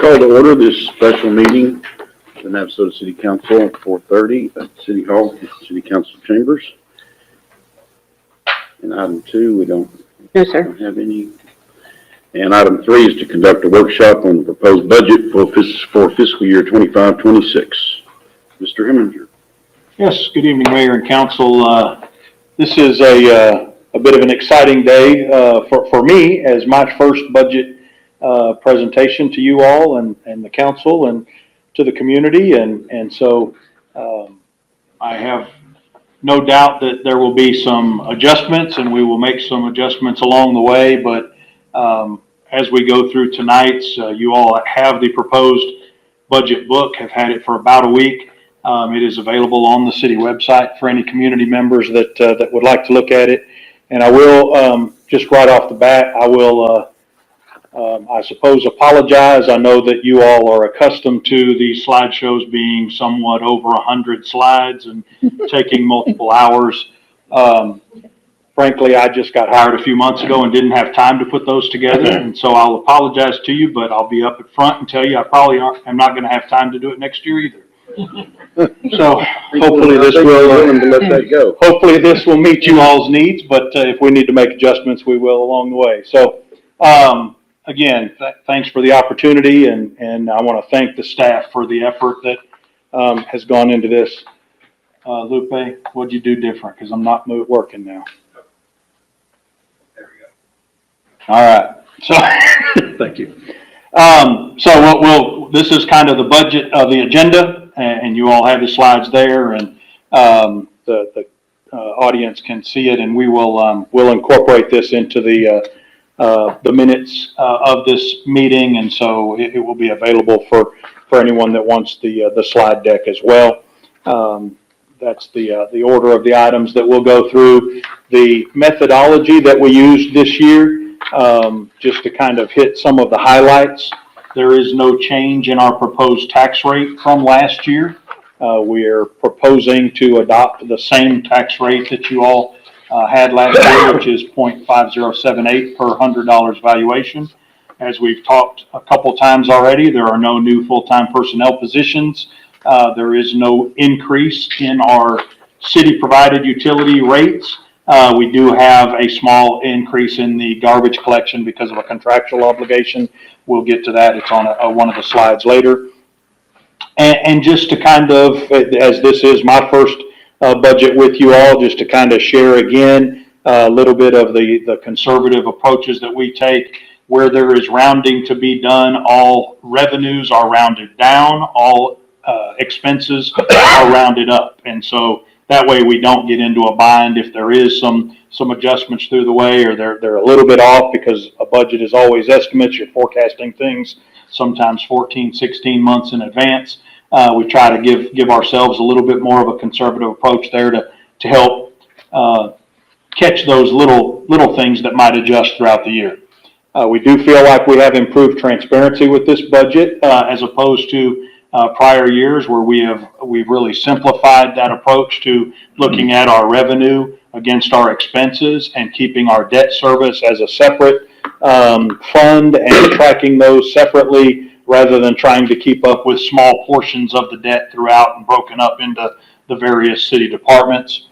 call to order this special meeting of the Navasota City Council at 4:30 at City Hall, City Council Chambers. And item 2, we don't have any. And item 3 is to conduct a workshop on the proposed budget for fiscal year 25-26. Mr. Heminger. Yes, good evening, Mayor and Council. This is a bit of an exciting day for me as my first budget presentation to you all and the council and to the community. And so I have no doubt that there will be some adjustments, and we will make some adjustments along the way. But as we go through tonight's, you all have the proposed budget book, have had it for about a week. It is available on the city website for any community members that would like to look at it. And I will, just right off the bat, I will, I suppose, apologize. I know that you all are accustomed to these slideshows being somewhat over 100 slides and taking multiple hours. Frankly, I just got hired a few months ago and didn't have time to put those together. And so I'll apologize to you, but I'll be up at front and tell you I probably am not going to have time to do it next year either. So hopefully this will hopefully this will meet you all's needs, but if we need to make adjustments, we will along the way. So again, thanks for the opportunity, and I want to thank the staff for the effort that has gone into this. Lupe, what'd you do different? Because I'm not working now. There we go. All right. So thank you. So this is kind of the budget of the agenda, and you all have the slides there, and the audience can see it, and we will we'll incorporate this into the minutes of this meeting, and so it will be available for anyone that wants the slide deck as well. That's the order of the items that we'll go through. The methodology that we used this year, just to kind of hit some of the highlights. There is no change in our proposed tax rate from last year. We are proposing to adopt the same tax rate that you all had last year, which is 0.5078 per $100 valuation. As we've talked a couple times already, there are no new full-time personnel positions. There is no increase in our city-provided utility rates. We do have a small increase in the garbage collection because of a contractual obligation. We'll get to that. It's on one of the slides later. And just to kind of, as this is my first budget with you all, just to kind of share again a little bit of the conservative approaches that we take. Where there is rounding to be done, all revenues are rounded down, all expenses are rounded up. And so that way we don't get into a bind if there is some adjustments through the way, or they're a little bit off, because a budget is always estimates. You're forecasting things sometimes 14, 16 months in advance. We try to give ourselves a little bit more of a conservative approach there to help catch those little things that might adjust throughout the year. We do feel like we have improved transparency with this budget as opposed to prior years, where we've really simplified that approach to looking at our revenue against our expenses and keeping our debt service as a separate fund and tracking those separately, rather than trying to keep up with small portions of the debt throughout and broken up into the various city departments.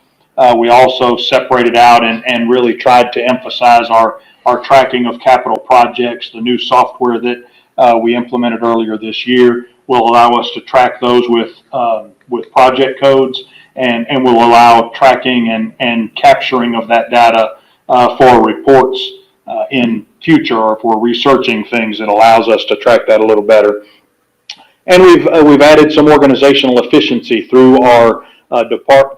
We also separated out and really tried to emphasize our tracking of capital projects. The new software that we implemented earlier this year will allow us to track those with project codes, and will allow tracking and capturing of that data for reports in future, or if we're researching things, it allows us to track that a little better. And we've added some organizational efficiency through our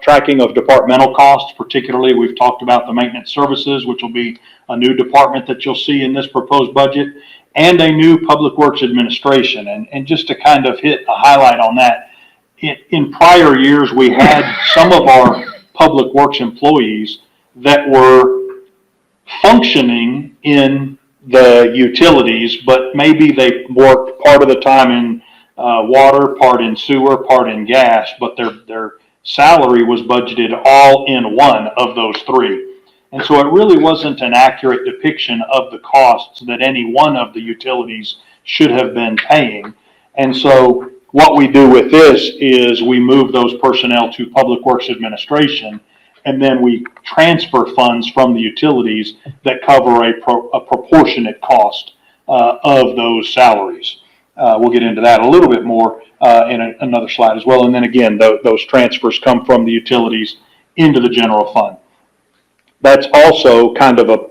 tracking of departmental costs. Particularly, we've talked about the maintenance services, which will be a new department that you'll see in this proposed budget, and a new public works administration. And just to kind of hit a highlight on that, in prior years, we had some of our public works employees that were functioning in the utilities, but maybe they worked part of the time in water, part in sewer, part in gas, but their salary was budgeted all in one of those three. And so it really wasn't an accurate depiction of the costs that any one of the utilities should have been paying. And so what we do with this is we move those personnel to Public Works Administration, and then we transfer funds from the utilities that cover a proportionate cost of those salaries. We'll get into that a little bit more in another slide as well. And then again, those transfers come from the utilities into the general fund. That's also kind of a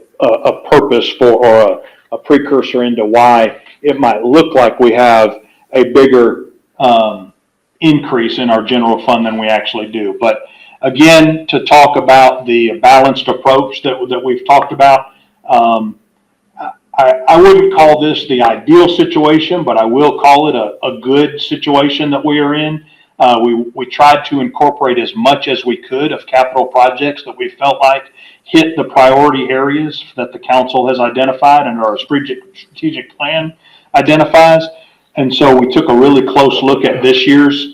purpose for, or a precursor into why it might look like we have a bigger increase in our general fund than we actually do. But again, to talk about the balanced approach that we've talked about, I wouldn't call this the ideal situation, but I will call it a good situation that we are in. We tried to incorporate as much as we could of capital projects that we felt like hit the priority areas that the council has identified and our strategic plan identifies. And so we took a really close look at this year's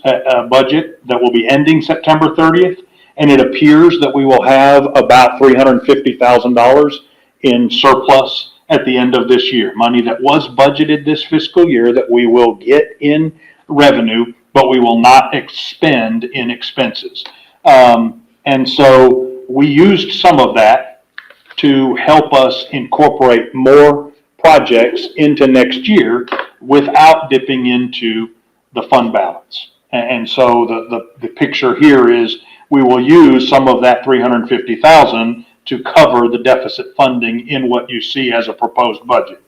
budget that will be ending September 30th. And it appears that we will have about $350,000 in surplus at the end of this year. Money that was budgeted this fiscal year that we will get in revenue, but we will not expend in expenses. And so we used some of that to help us incorporate more projects into next year without dipping into the fund balance. And so the picture here is we will use some of that $350,000 to cover the deficit funding in what you see as a proposed budget.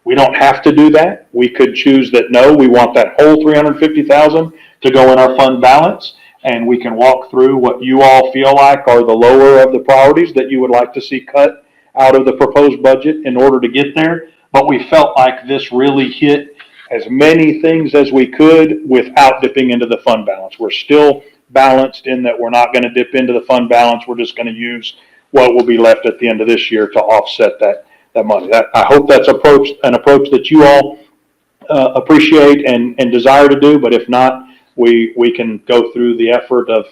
We don't have to do that. We could choose that, no, we want that whole $350,000 to go in our fund balance, and we can walk through what you all feel like are the lower of the priorities that you would like to see cut out of the proposed budget in order to get there. But we felt like this really hit as many things as we could without dipping into the fund balance. We're still balanced in that we're not going to dip into the fund balance. We're just going to use what will be left at the end of this year to offset that money. I hope that's an approach that you all appreciate and desire to do. But if not, we can go through the effort of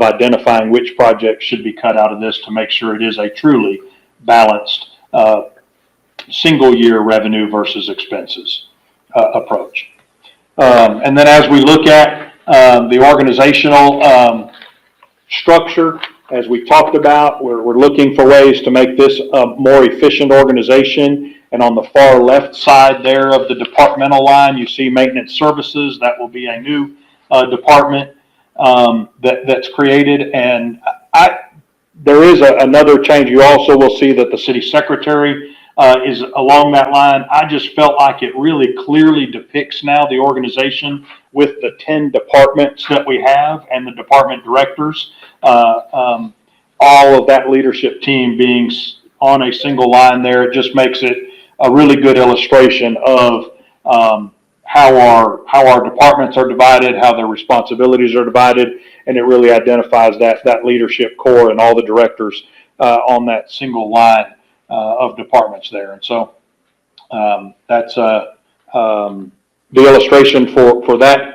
identifying which projects should be cut out of this to make sure it is a truly balanced single year revenue versus expenses approach. And then as we look at the organizational structure, as we talked about, we're looking for ways to make this a more efficient organization. And on the far left side there of the departmental line, you see maintenance services. That will be a new department that's created. And there is another change. You also will see that the city secretary is along that line. I just felt like it really clearly depicts now the organization with the 10 departments that we have and the department directors. All of that leadership team being on a single line there, it just makes it a really good illustration of how our departments are divided, how their responsibilities are divided, and it really identifies that leadership core and all the directors on that single line of departments there. And so that's the illustration for that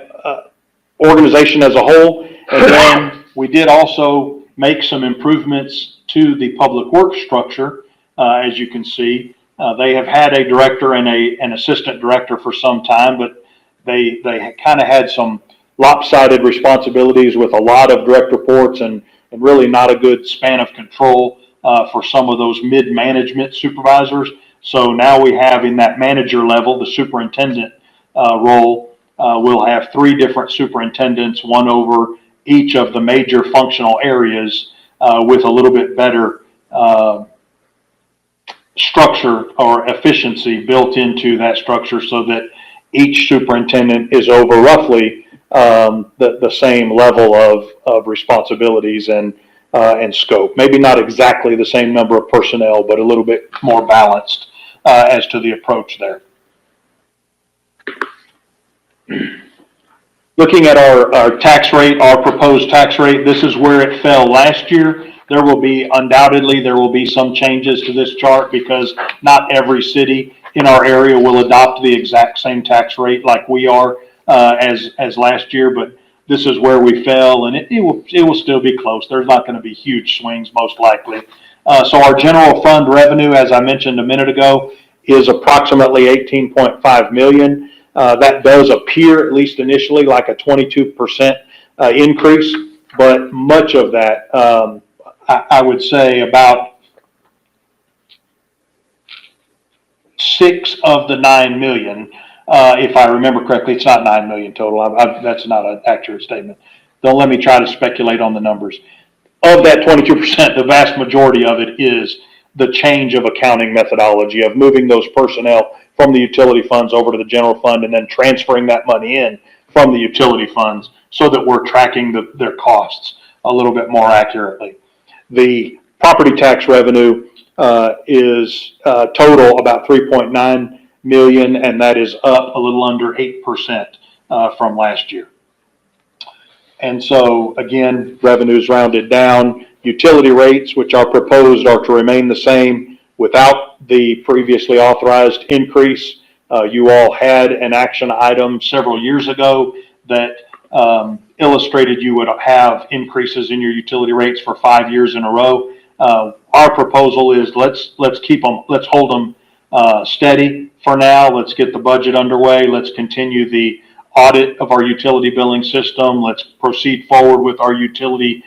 organization as a whole. And then we did also make some improvements to the public works structure. As you can see, they have had a director and an assistant director for some time, but they kind of had some lopsided responsibilities with a lot of direct reports and really not a good span of control for some of those mid-management supervisors. So now we have in that manager level, the superintendent role, we'll have 3 different superintendents, one over each of the major functional areas with a little bit better structure or efficiency built into that structure so that each superintendent is over roughly the same level of responsibilities and scope. Maybe not exactly the same number of personnel, but a little bit more balanced as to the approach there. Looking at our tax rate, our proposed tax rate, this is where it fell last year. There will be some changes to this chart because not every city in our area will adopt the exact same tax rate like we are as last year, but this is where we fell, and it will still be close. There's not going to be huge swings, most likely. So our general fund revenue, as I mentioned a minute ago, is approximately 18.5 million. That does appear, at least initially, like a 22% increase, but much of that, I would say about 6 of the 9 million, if I remember correctly, it's not 9 million total. That's not an accurate statement. Don't let me try to speculate on the numbers. Of that 22%, the vast majority of it is the change of accounting methodology of moving those personnel from the utility funds over to the general fund and then transferring that money in from the utility funds so that we're tracking their costs a little bit more accurately. The property tax revenue is total about 3.9 million, and that is up a little under 8% from last year. And so again, revenues rounded down. Utility rates, which are proposed, are to remain the same without the previously authorized increase. You all had an action item several years ago that illustrated you would have increases in your utility rates for 5 years in a row. Our proposal is let's hold them steady for now. Let's get the budget underway. Let's continue the audit of our utility billing system. Let's proceed forward with our utility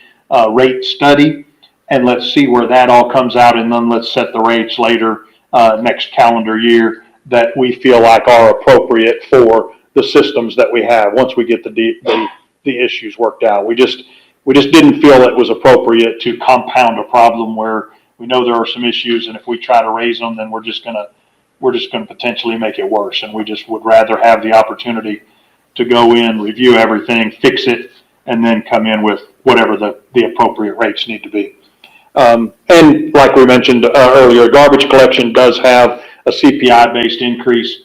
rate study, and let's see where that all comes out, and then let's set the rates later next calendar year that we feel like are appropriate for the systems that we have once we get the issues worked out. We just didn't feel it was appropriate to compound a problem where we know there are some issues, and if we try to raise them, then we're just gonna potentially make it worse. And we just would rather have the opportunity to go in, review everything, fix it, and then come in with whatever the appropriate rates need to be. And like we mentioned earlier, garbage collection does have a CPI-based increase.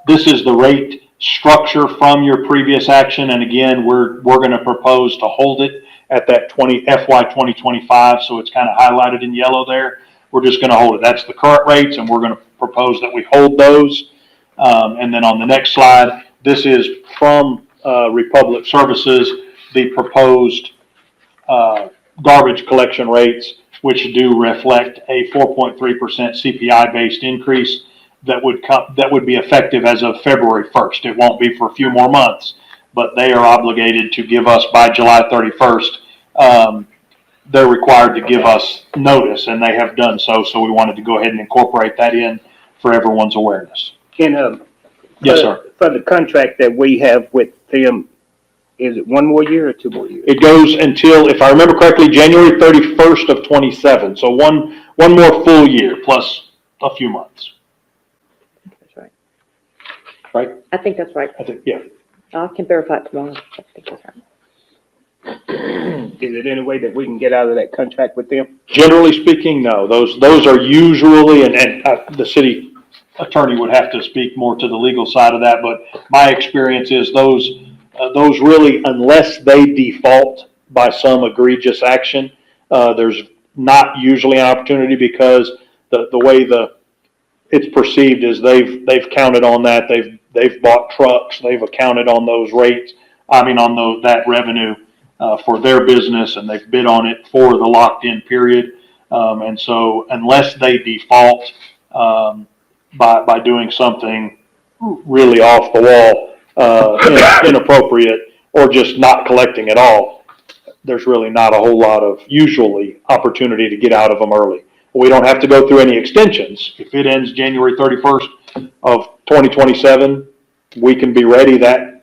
This is the rate structure from your previous action, and again, we're going to propose to hold it at that FY 2025, so it's kind of highlighted in yellow there. We're just going to hold it. That's the current rates, and we're going to propose that we hold those. And then on the next slide, this is from Republic Services, the proposed garbage collection rates, which do reflect a 4.3% CPI-based increase that would be effective as of February 1st. It won't be for a few more months, but they are obligated to give us by July 31st. They're required to give us notice, and they have done so. So we wanted to go ahead and incorporate that in for everyone's awareness. Yes, sir. For the contract that we have with them, is it 1 more year or 2 more years? It goes until, if I remember correctly, January 31st of 27. So one more full year plus a few months. That's right. Right? I think that's right. I think, yeah. I can verify it tomorrow. I think that's right. Is it any way that we can get out of that contract with them? Generally speaking, no. Those are usually, and the city attorney would have to speak more to the legal side of that, but my experience is those really, unless they default by some egregious action, there's not usually an opportunity, because the way it's perceived is they've counted on that. They've bought trucks. They've accounted on those rates. That revenue for their business, and they've bid on it for the locked in period. And so unless they default by doing something really off the wall, inappropriate, or just not collecting at all, there's really not a whole lot of usually opportunity to get out of them early. We don't have to go through any extensions. If it ends January 31st of 2027, we can be ready that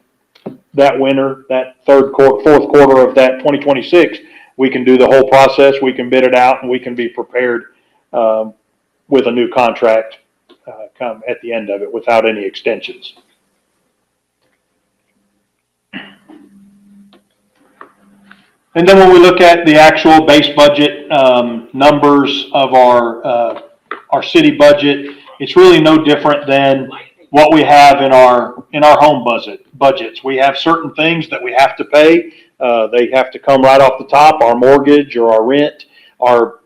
winter, that fourth quarter of that 2026. We can do the whole process. We can bid it out, and we can be prepared with a new contract come at the end of it without any extensions. And then when we look at the actual base budget numbers of our city budget, it's really no different than what we have in our home budgets. We have certain things that we have to pay. They have to come right off the top: our mortgage or our rent, our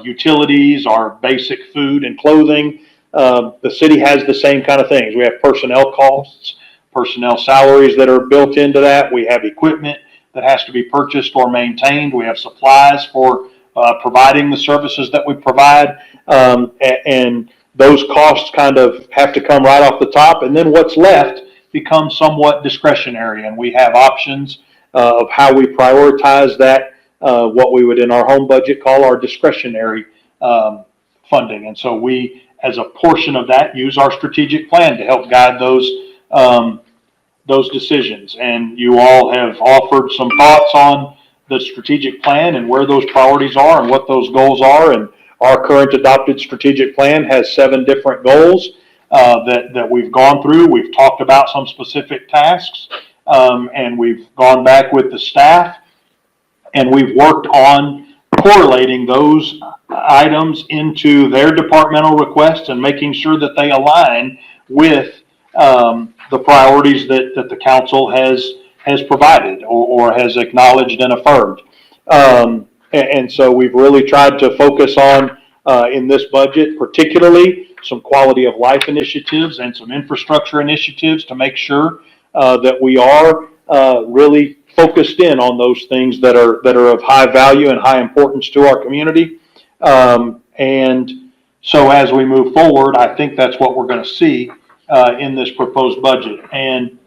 utilities, our basic food and clothing. The city has the same kind of things. We have personnel costs, personnel salaries that are built into that. We have equipment that has to be purchased or maintained. We have supplies for providing the services that we provide. And those costs kind of have to come right off the top, and then what's left becomes somewhat discretionary, and we have options of how we prioritize that, what we would in our home budget call our discretionary funding. And so we, as a portion of that, use our strategic plan to help guide those decisions. And you all have offered some thoughts on the strategic plan and where those priorities are and what those goals are. And our current adopted strategic plan has 7 different goals that we've gone through. We've talked about some specific tasks, and we've gone back with the staff, and we've worked on correlating those items into their departmental requests and making sure that they align with the priorities that the council has provided or has acknowledged and affirmed. And so we've really tried to focus on, in this budget, particularly some quality of life initiatives and some infrastructure initiatives to make sure that we are really focused in on those things that are of high value and high importance to our community. And so as we move forward, I think that's what we're going to see in this proposed budget. And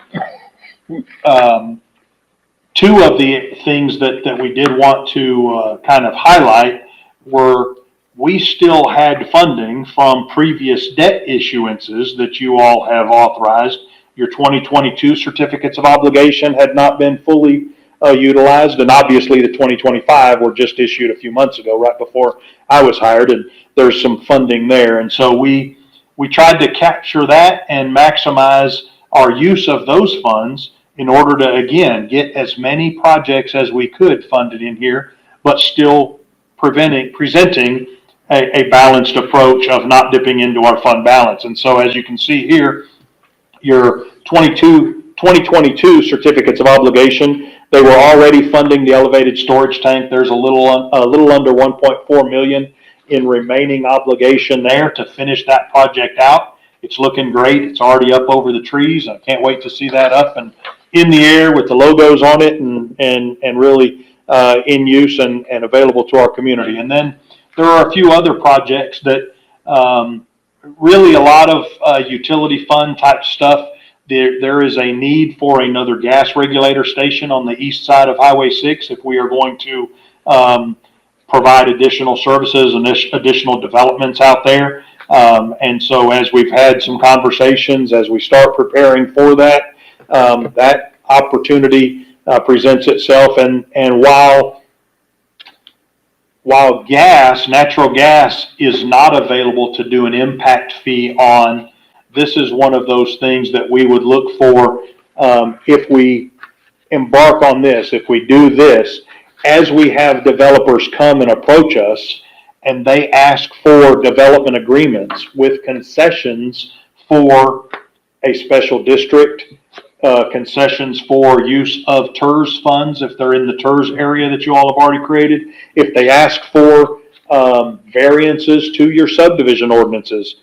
2 of the things that we did want to kind of highlight were we still had funding from previous debt issuances that you all have authorized. Your 2022 certificates of obligation had not been fully utilized, and obviously the 2025 were just issued a few months ago, right before I was hired, and there's some funding there. And so we tried to capture that and maximize our use of those funds in order to, again, get as many projects as we could funded in here, but still presenting a balanced approach of not dipping into our fund balance. And so as you can see here, your 2022 certificates of obligation, they were already funding the elevated storage tank. There's a little under 1.4 million in remaining obligation there to finish that project out. It's looking great. It's already up over the trees. I can't wait to see that up and in the air with the logos on it and really in use and available to our community. And then there are a few other projects that really a lot of utility fund type stuff. There is a need for another gas regulator station on the east side of Highway 6 if we are going to provide additional services and additional developments out there. And so as we've had some conversations, as we start preparing for that, that opportunity presents itself. And while natural gas is not available to do an impact fee on, this is one of those things that we would look for if we embark on this, if we do this, as we have developers come and approach us and they ask for development agreements with concessions for a special district, concessions for use of TERS funds if they're in the TERS area that you all have already created, if they ask for variances to your subdivision ordinances,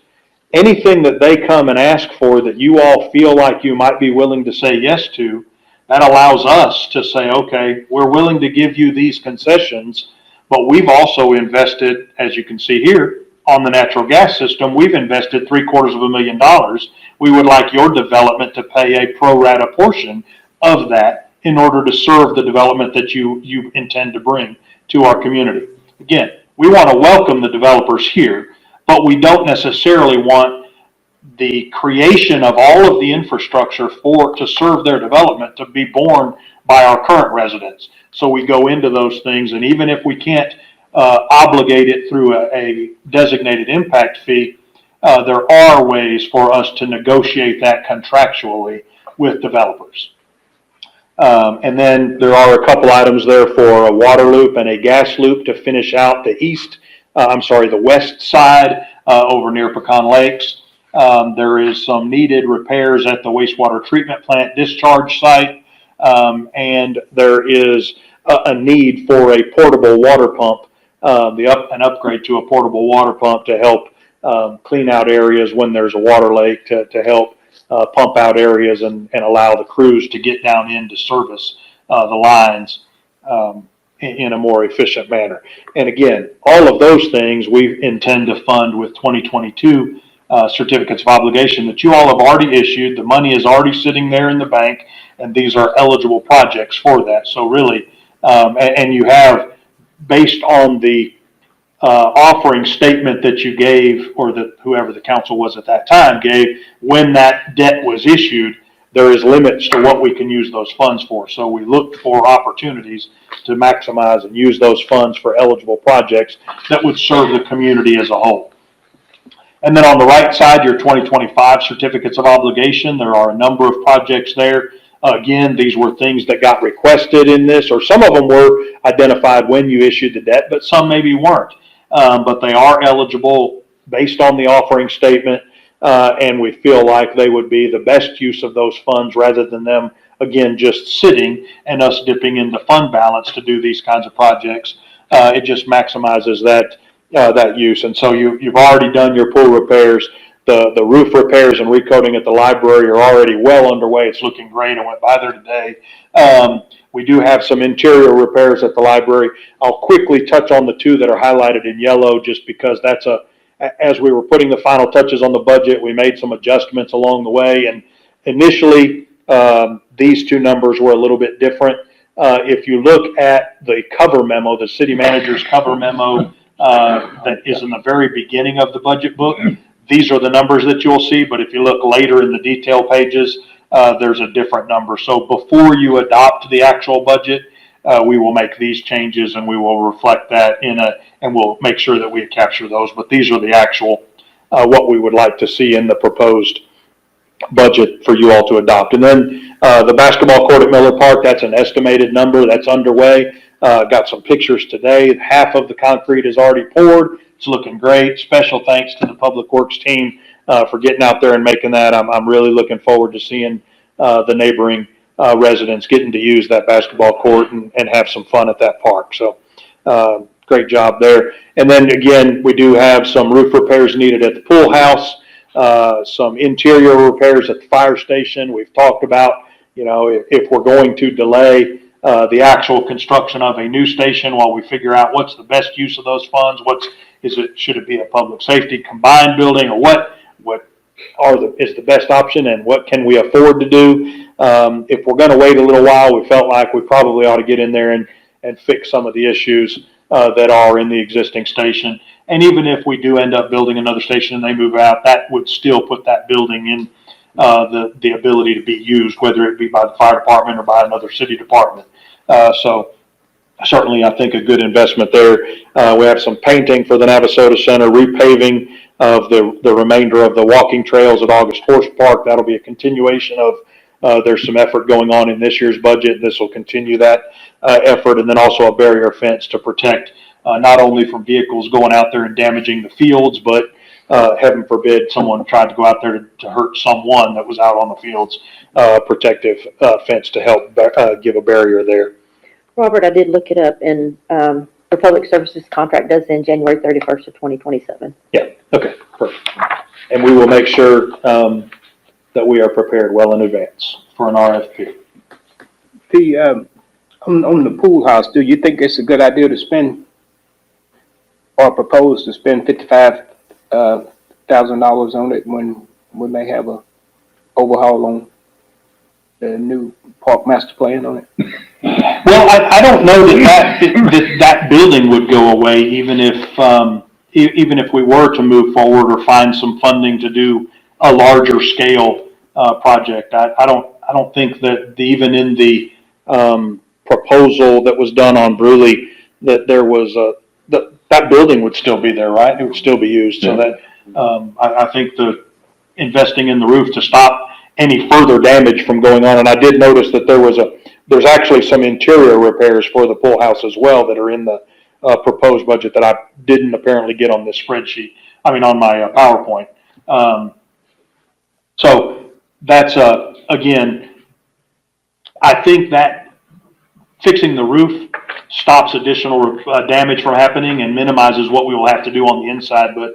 anything that they come and ask for that you all feel like you might be willing to say yes to, that allows us to say, okay, we're willing to give you these concessions, but we've also invested, as you can see here, on the natural gas system, we've invested $750,000. We would like your development to pay a pro rata portion of that in order to serve the development that you intend to bring to our community. Again, we want to welcome the developers here, but we don't necessarily want the creation of all of the infrastructure to serve their development to be borne by our current residents. So we go into those things, and even if we can't obligate it through a designated impact fee, there are ways for us to negotiate that contractually with developers. And then there are a couple items there for a water loop and a gas loop to finish out the west side over near Pecan Lakes. There is some needed repairs at the wastewater treatment plant discharge site, and there is a need for a portable water pump, an upgrade to a portable water pump to help clean out areas when there's a water lake, to help pump out areas and allow the crews to get down in to service the lines in a more efficient manner. And again, all of those things we intend to fund with 2022 certificates of obligation that you all have already issued. The money is already sitting there in the bank, and these are eligible projects for that. So really, and you have, based on the offering statement that you gave, or that whoever the council was at that time gave, when that debt was issued, there is limits to what we can use those funds for. So we looked for opportunities to maximize and use those funds for eligible projects that would serve the community as a whole. And then on the right side, your 2025 certificates of obligation, there are a number of projects there. Again, these were things that got requested in this, or some of them were identified when you issued the debt, but some maybe weren't. But they are eligible based on the offering statement, and we feel like they would be the best use of those funds rather than them, again, just sitting and us dipping into fund balance to do these kinds of projects. It just maximizes that use. And so you've already done your pool repairs. The roof repairs and recoating at the library are already well underway. It's looking great. I went by there today. We do have some interior repairs at the library. I'll quickly touch on the two that are highlighted in yellow, just because as we were putting the final touches on the budget, we made some adjustments along the way. And initially, these two numbers were a little bit different. If you look at the cover memo, the city manager's cover memo, that is in the very beginning of the budget book, these are the numbers that you'll see. But if you look later in the detail pages, there's a different number. So before you adopt the actual budget, we will make these changes, and we will reflect that and we'll make sure that we capture those. But these are the actual, what we would like to see in the proposed budget for you all to adopt. And then the basketball court at Miller Park, that's an estimated number that's underway. Got some pictures today. Half of the concrete is already poured. It's looking great. Special thanks to the Public Works team for getting out there and making that. I'm really looking forward to seeing the neighboring residents getting to use that basketball court and have some fun at that park. So great job there. And then again, we do have some roof repairs needed at the pool house, some interior repairs at the fire station. We've talked about, if we're going to delay the actual construction of a new station while we figure out what's the best use of those funds, should it be a public safety combined building, or what is the best option, and what can we afford to do? If we're going to wait a little while, we felt like we probably ought to get in there and fix some of the issues that are in the existing station. And even if we do end up building another station and they move out, that would still put that building in the ability to be used, whether it be by the fire department or by another city department. So certainly, I think a good investment there. We have some painting for the Navasota Center, repaving of the remainder of the walking trails at August Horse Park. That'll be a continuation of, there's some effort going on in this year's budget. This will continue that effort. And then also a barrier fence to protect not only from vehicles going out there and damaging the fields, but heaven forbid someone tried to go out there to hurt someone that was out on the fields, protective fence to help give a barrier there. Robert, I did look it up, and the public services contract does end January 31st of 2027. Yeah, okay, perfect. And we will make sure that we are prepared well in advance for an RFP. On the pool house, do you think it's a good idea to spend or propose to spend $55,000 on it when we may have a overhaul on the new park master plan on it? Well, I don't know that building would go away, even if we were to move forward or find some funding to do a larger scale project. I don't think that even in the proposal that was done on Bruley, that there was that building would still be there, right? It would still be used. So that I think the investing in the roof to stop any further damage from going on. And I did notice that there's actually some interior repairs for the pool house as well that are in the proposed budget that I didn't apparently get on this spreadsheet. I mean, on my PowerPoint. So that's, again, I think that fixing the roof stops additional damage from happening and minimizes what we will have to do on the inside. But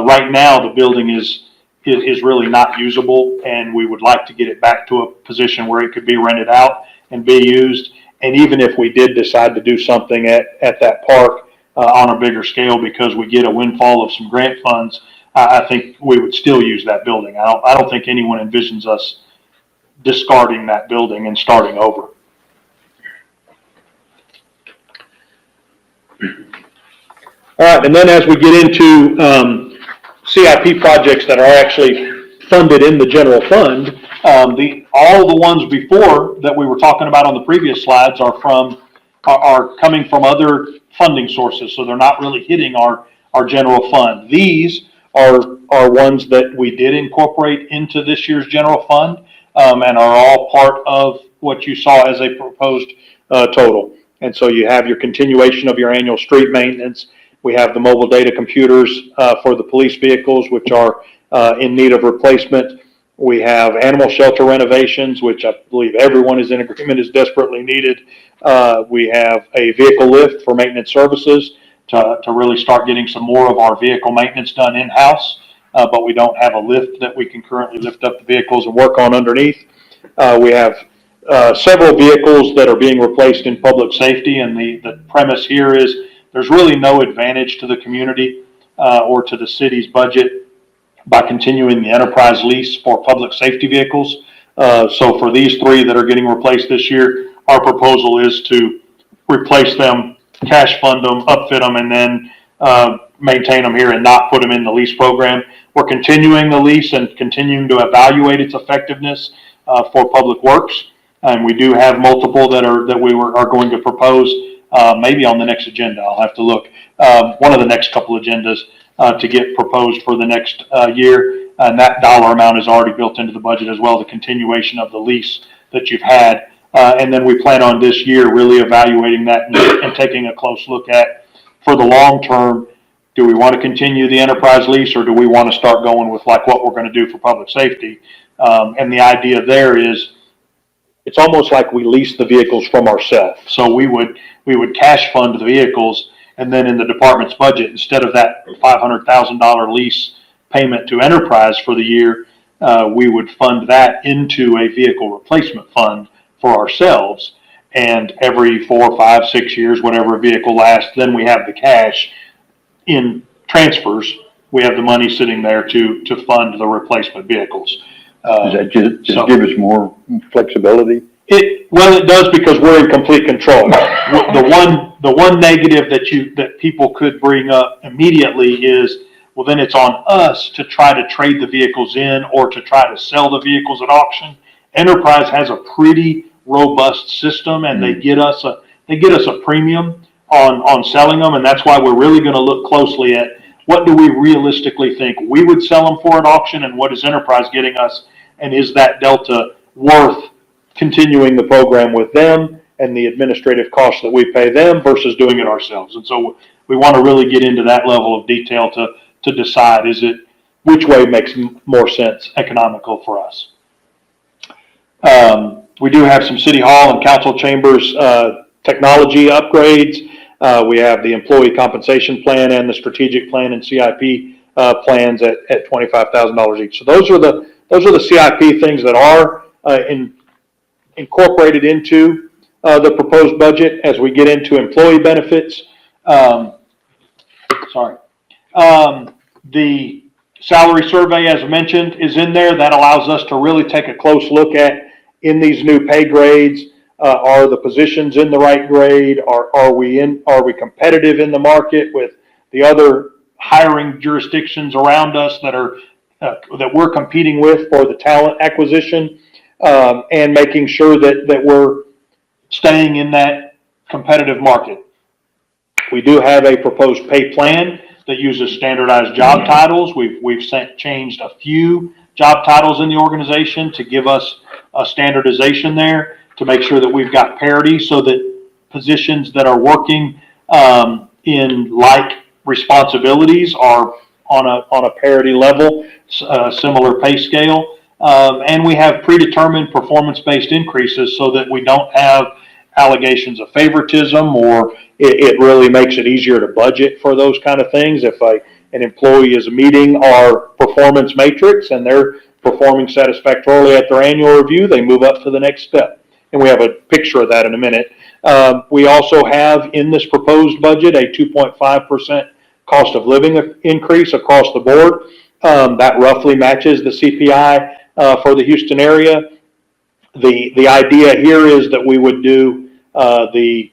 right now, the building is really not usable, and we would like to get it back to a position where it could be rented out and be used. And even if we did decide to do something at that park on a bigger scale, because we get a windfall of some grant funds, I think we would still use that building. I don't think anyone envisions us discarding that building and starting over. All right, and then as we get into CIP projects that are actually funded in the general fund, all the ones before that we were talking about on the previous slides are coming from other funding sources, so they're not really hitting our general fund. These are ones that we did incorporate into this year's general fund, and are all part of what you saw as a proposed total. And so you have your continuation of your annual street maintenance. We have the mobile data computers for the police vehicles, which are in need of replacement. We have animal shelter renovations, which I believe everyone is in agreement is desperately needed. We have a vehicle lift for maintenance services to really start getting some more of our vehicle maintenance done in-house, but we don't have a lift that we can currently lift up the vehicles and work on underneath. We have several vehicles that are being replaced in public safety, and the premise here is there's really no advantage to the community or to the city's budget by continuing the enterprise lease for public safety vehicles. So for these three that are getting replaced this year, our proposal is to replace them, cash fund them, upfit them, and then maintain them here and not put them in the lease program. We're continuing the lease and continuing to evaluate its effectiveness for public works. And we do have multiple that we are going to propose maybe on the next agenda. I'll have to look. One of the next couple agendas to get proposed for the next year. And that dollar amount is already built into the budget as well, the continuation of the lease that you've had. And then we plan on this year really evaluating that and taking a close look at, for the long term, do we want to continue the enterprise lease, or do we want to start going with like what we're going to do for public safety? And the idea there is it's almost like we lease the vehicles from ourselves. So we would cash fund the vehicles, and then in the department's budget, instead of that $500,000 lease payment to enterprise for the year, we would fund that into a vehicle replacement fund for ourselves. And every 4, 5, 6 years, whatever a vehicle lasts, then we have the cash in transfers. We have the money sitting there to fund the replacement vehicles. Does that just give us more flexibility? It does, because we're in complete control. The one negative that people could bring up immediately is, well, then it's on us to try to trade the vehicles in or to try to sell the vehicles at auction. Enterprise has a pretty robust system, and they get us a premium on selling them, and that's why we're really going to look closely at what do we realistically think we would sell them for at auction, and what is Enterprise getting us, and is that delta worth continuing the program with them and the administrative costs that we pay them versus doing it ourselves. And so we want to really get into that level of detail to decide which way makes more sense economical for us. We do have some city hall and council chambers technology upgrades. We have the employee compensation plan and the strategic plan and CIP plans at $25,000 each. So those are the CIP things that are incorporated into the proposed budget. As we get into employee benefits, the salary survey, as mentioned, is in there. That allows us to really take a close look at, in these new pay grades, are the positions in the right grade? Are we competitive in the market with the other hiring jurisdictions around us that we're competing with for the talent acquisition, and making sure that we're staying in that competitive market. We do have a proposed pay plan that uses standardized job titles. We've changed a few job titles in the organization to give us a standardization there, to make sure that we've got parity, so that positions that are working in like responsibilities are on a parity level, similar pay scale. And we have predetermined performance-based increases so that we don't have allegations of favoritism, or it really makes it easier to budget for those kind of things. If an employee is meeting our performance matrix and they're performing satisfactorily at their annual review, they move up to the next step. And we have a picture of that in a minute. We also have in this proposed budget a 2.5% cost of living increase across the board. That roughly matches the CPI, for the Houston area. The idea here is that we would do, the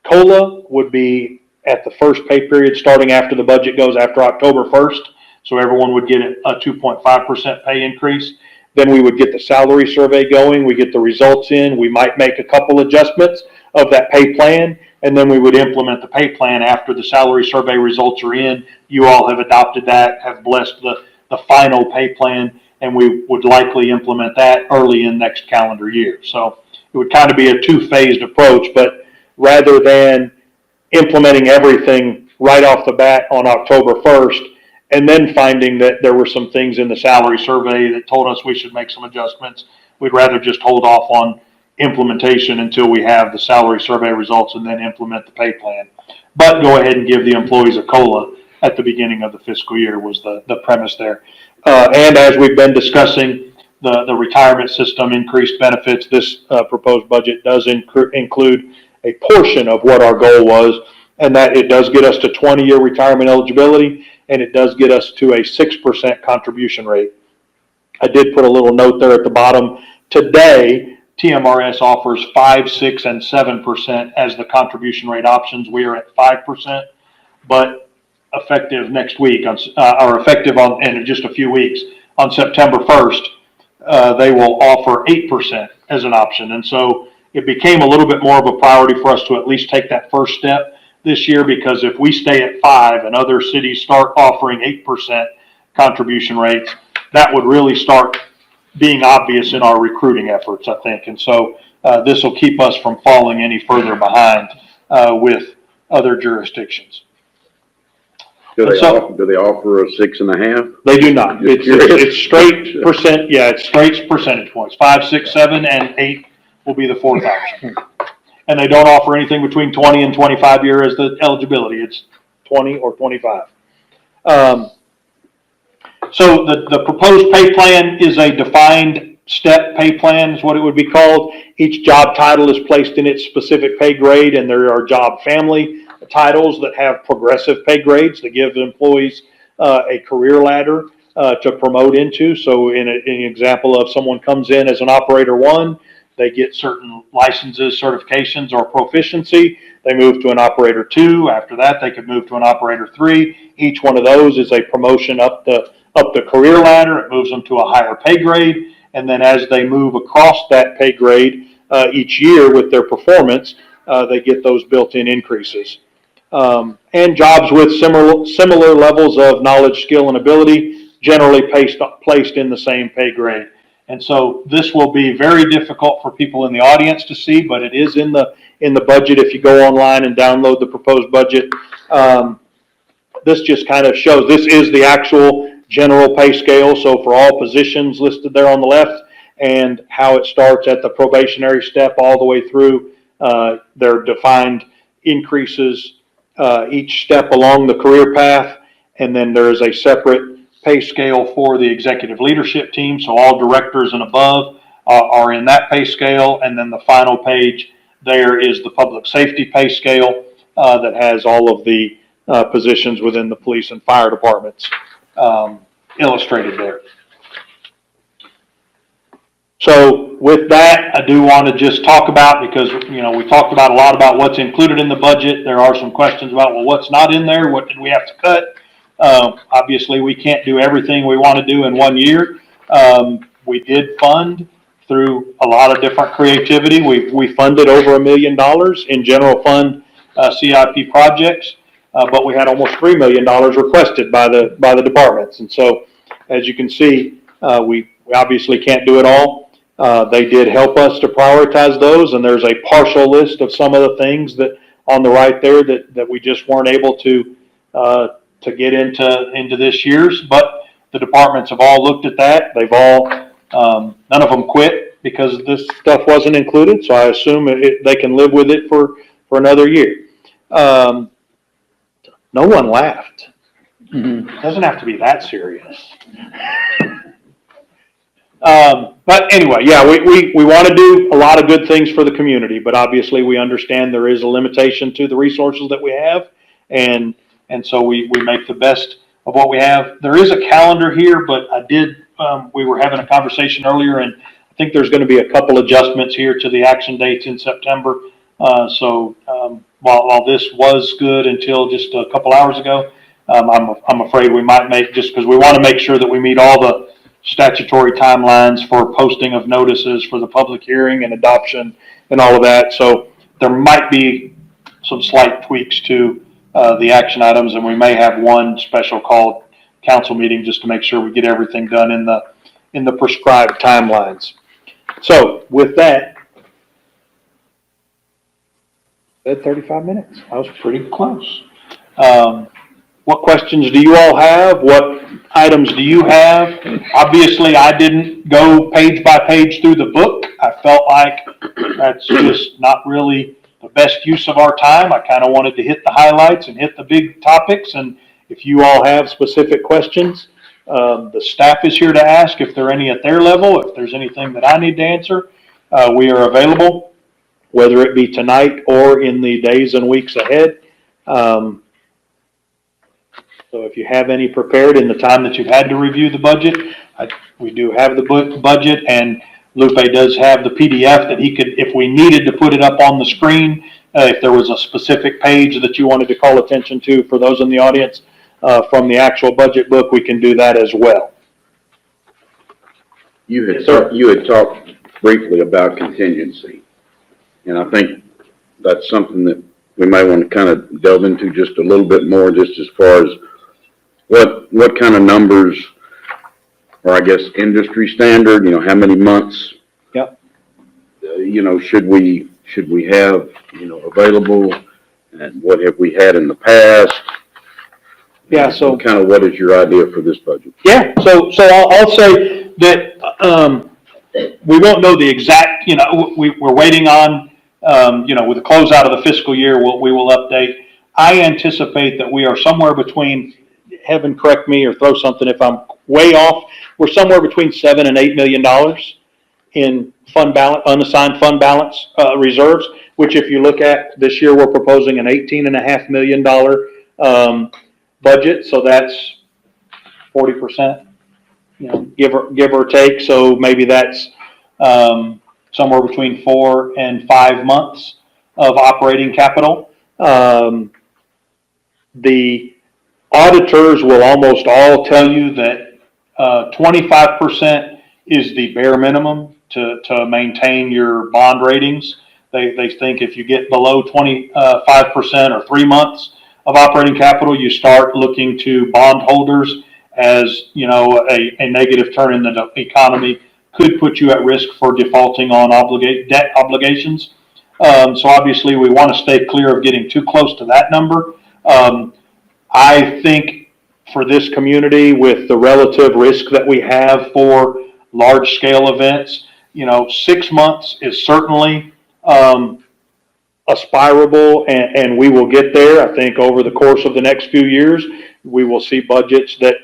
COLA would be at the first pay period starting after the budget goes after October 1st. So everyone would get a 2.5% pay increase. Then we would get the salary survey going. We get the results in. We might make a couple adjustments of that pay plan, and then we would implement the pay plan after the salary survey results are in. You all have adopted that, have blessed the final pay plan, and we would likely implement that early in next calendar year. So it would kind of be a two-phased approach, but rather than implementing everything right off the bat on October 1st, and then finding that there were some things in the salary survey that told us we should make some adjustments, we'd rather just hold off on implementation until we have the salary survey results and then implement the pay plan. But go ahead and give the employees a COLA at the beginning of the fiscal year was the premise there. And as we've been discussing, the retirement system increased benefits. This proposed budget does include a portion of what our goal was, and that it does get us to 20-year retirement eligibility, and it does get us to a 6% contribution rate. I did put a little note there at the bottom. Today, TMRS offers 5, 6, and 7% as the contribution rate options. We are at 5%, but effective next week, or effective in just a few weeks, on September 1st, they will offer 8% as an option. And so it became a little bit more of a priority for us to at least take that first step this year, because if we stay at 5 and other cities start offering 8% contribution rates, that would really start being obvious in our recruiting efforts, I think. And so this will keep us from falling any further behind with other jurisdictions. Do they offer a 6.5? They do not. It's straight percent. Yeah, it's straight percentage points. 5, 6, 7, and 8 will be the fourth option. And they don't offer anything between 20 and 25 year as the eligibility. It's 20 or 25. So the proposed pay plan is a defined step pay plan is what it would be called. Each job title is placed in its specific pay grade, and there are job family titles that have progressive pay grades that give employees a career ladder to promote into. So in an example of someone comes in as an operator 1, they get certain licenses, certifications, or proficiency. They move to an operator 2. After that, they could move to an operator 3. Each one of those is a promotion up the career ladder. It moves them to a higher pay grade. And then as they move across that pay grade each year with their performance, they get those built-in increases. And jobs with similar levels of knowledge, skill, and ability generally placed in the same pay grade. And so this will be very difficult for people in the audience to see, but it is in the budget. If you go online and download the proposed budget, this just kind of shows, this is the actual general pay scale. So for all positions listed there on the left, and how it starts at the probationary step all the way through their defined increases each step along the career path. And then there is a separate pay scale for the executive leadership team. So all directors and above are in that pay scale. And then the final page there is the public safety pay scale that has all of the positions within the police and fire departments illustrated there. So with that, I do want to just talk about, because, you know, we talked about a lot about what's included in the budget. There are some questions about, well, what's not in there? What did we have to cut? Obviously, we can't do everything we want to do in 1 year. We did fund through a lot of different creativity. We funded over $1 million in general fund CIP projects, but we had almost $3 million requested by the departments. And so, as you can see, we obviously can't do it all. They did help us to prioritize those, and there's a partial list of some of the things that on the right there that we just weren't able to get into this year's. But the departments have all looked at that. They've all, none of them quit because this stuff wasn't included. So I assume they can live with it for another year. No one laughed. It doesn't have to be that serious. But anyway, yeah, we want to do a lot of good things for the community, but obviously we understand there is a limitation to the resources that we have. And so we make the best of what we have. There is a calendar here, but we were having a conversation earlier, and I think there's going to be a couple adjustments here to the action dates in September. While this was good until just a couple hours ago, I'm afraid we might make, just because we want to make sure that we meet all the statutory timelines for posting of notices for the public hearing and adoption and all of that. So there might be some slight tweaks to the action items, and we may have one special called council meeting just to make sure we get everything done in the prescribed timelines. So with that, at 35 minutes, I was pretty close. What questions do you all have? What items do you have? Obviously, I didn't go page by page through the book. I felt like that's just not really the best use of our time. I kind of wanted to hit the highlights and hit the big topics. And if you all have specific questions, the staff is here to ask if there are any at their level. If there's anything that I need to answer, we are available, whether it be tonight or in the days and weeks ahead. So if you have any prepared in the time that you've had to review the budget, we do have the budget, and Lupe does have the PDF that he could, if we needed to put it up on the screen, if there was a specific page that you wanted to call attention to for those in the audience from the actual budget book, we can do that as well. You Yes, sir. you had talked briefly about contingency, and I think that's something that we might want to kind of delve into just a little bit more, just as far as what kind of numbers, or I guess industry standard, how many months? Yep. Should we have, available, and what have we had in the past? Yeah, so. Kind of what is your idea for this budget? Yeah, so I'll say that, we won't know the exact, we're waiting on, with the closeout of the fiscal year, we will update. I anticipate that we are somewhere between, heaven correct me or throw something if I'm way off, we're somewhere between $7 and $8 million in fund balance, unassigned fund balance, reserves, which if you look at this year, we're proposing an $18.5 million, budget. So that's 40%, give or take. So maybe that's, somewhere between 4 and 5 months of operating capital. The auditors will almost all tell you that 25% is the bare minimum to maintain your bond ratings. They think if you get below 25% or 3 months of operating capital, you start looking to bondholders as, a negative turn in the economy could put you at risk for defaulting on debt obligations. So obviously we want to stay clear of getting too close to that number. I think for this community, with the relative risk that we have for large scale events, 6 months is certainly aspirable, and we will get there. I think over the course of the next few years, we will see budgets that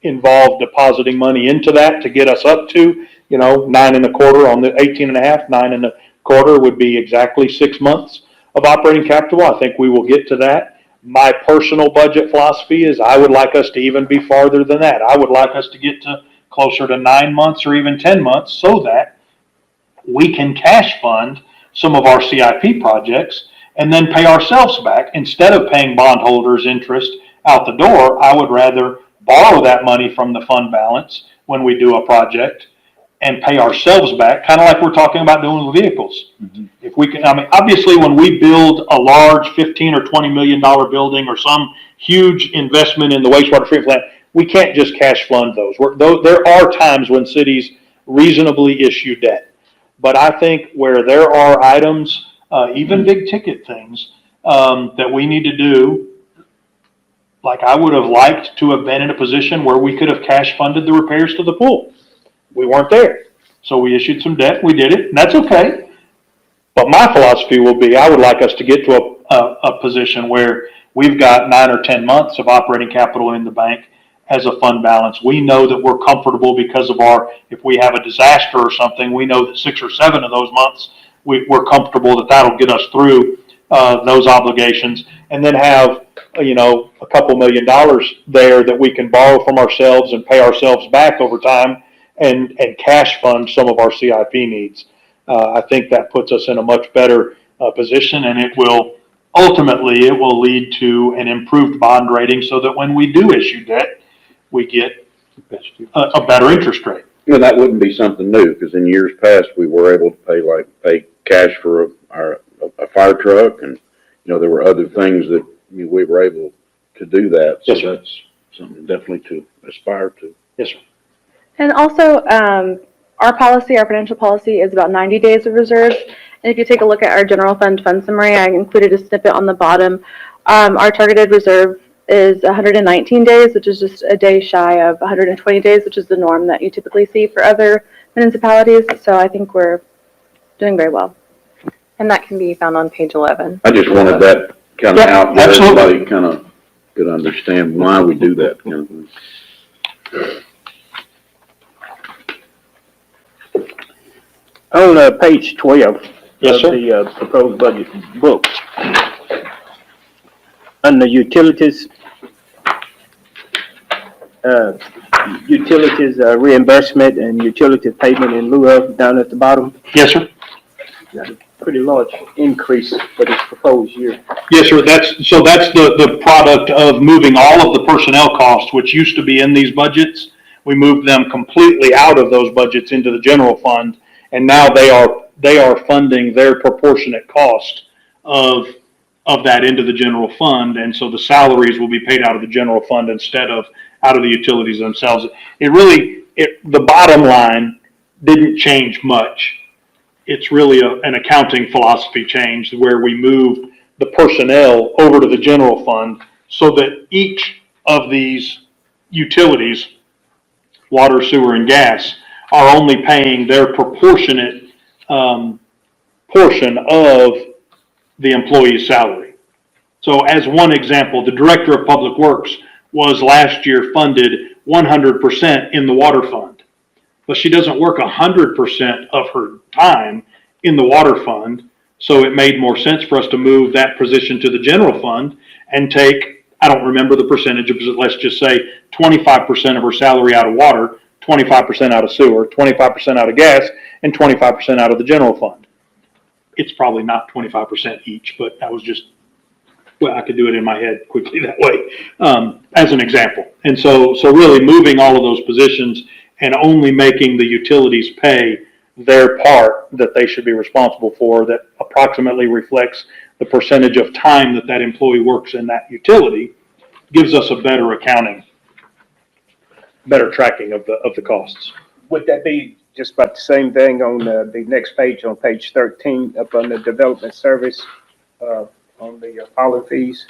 involve depositing money into that to get us up to, 9.25 on the 18.5, 9.25 would be exactly 6 months of operating capital. I think we will get to that. My personal budget philosophy is I would like us to even be farther than that. I would like us to get to closer to 9 months or even 10 months so that we can cash fund some of our CIP projects and then pay ourselves back. Instead of paying bondholders interest out the door, I would rather borrow that money from the fund balance when we do a project and pay ourselves back, kind of like we're talking about doing with vehicles. Mm-hmm. If we can, obviously when we build a large $15 or $20 million building or some huge investment in the wastewater treatment plant, we can't just cash fund those. There are times when cities reasonably issue debt. But I think where there are items, even big ticket things, that we need to do, like I would have liked to have been in a position where we could have cash funded the repairs to the pool. We weren't there. So we issued some debt, we did it, and that's okay. But my philosophy will be, I would like us to get to a position where we've got 9 or 10 months of operating capital in the bank as a fund balance. We know that we're comfortable because of if we have a disaster or something, we know that 6 or 7 of those months, we're comfortable that that'll get us through those obligations, and then have a couple $1 million there that we can borrow from ourselves and pay ourselves back over time and cash fund some of our CIP needs. I think that puts us in a much better position, and it will lead to an improved bond rating so that when we do issue debt, we get a better interest rate. Well, that wouldn't be something new, because in years past, we were able to pay cash for a fire truck, and, there were other things that we were able to do that. Yes, So sir. that's something definitely to aspire to. Yes, sir. And also, our financial policy is about 90 days of reserves. And if you take a look at our general fund summary, I included a snippet on the bottom. Our targeted reserve is 119 days, which is just a day shy of 120 days, which is the norm that you typically see for other municipalities. So I think we're doing very well. And that can be found on page 11. I just wanted that kind of Yeah, out there, absolutely. everybody kind of could understand why we do that kind of thing. On page 12 Yes, of sir. the proposed budget book, under utilities, reimbursement and utility payment in lieu of, down at the bottom, Yes, sir. pretty large increase for this proposed year. Yes, sir. That's the product of moving all of the personnel costs, which used to be in these budgets. We moved them completely out of those budgets into the general fund, and now they are funding their proportionate cost of that into the general fund, and so the salaries will be paid out of the general fund instead of out of the utilities themselves. The bottom line didn't change much. It's really an accounting philosophy change where we moved the personnel over to the general fund so that each of these utilities, water, sewer, and gas, are only paying their proportionate portion of the employee's salary. So as one example, the Director of Public Works was last year funded 100% in the water fund. But she doesn't work 100% of her time in the water fund, so it made more sense for us to move that position to the general fund and take, I don't remember the percentage, but let's just say 25% of her salary out of water, 25% out of sewer, 25% out of gas, and 25% out of the general fund. It's probably not 25% each, but that was just, I could do it in my head quickly that way, as an example. And so really moving all of those positions and only making the utilities pay their part that they should be responsible for, that approximately reflects the percentage of time that employee works in that utility, gives us a better accounting, better tracking of the costs. Would that be just about the same thing on the next page, on page 13, up on the development service, on the filing fees?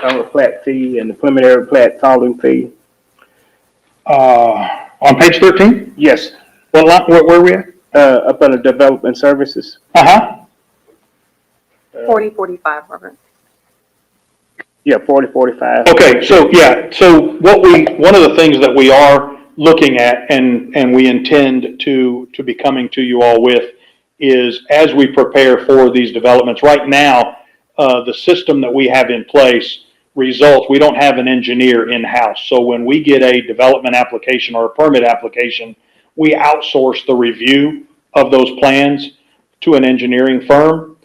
On the plat fee and the preliminary plat filing fee? On page 13? Yes, What line, where are we at? up on the development services. Uh-huh. 4045, Robert. Yeah, 4045. Okay, so one of the things that we are looking at and we intend to be coming to you all with is, as we prepare for these developments, right now, the system that we have in place results, we don't have an engineer in-house. So when we get a development application or a permit application, we outsource the review of those plans to an engineering firm.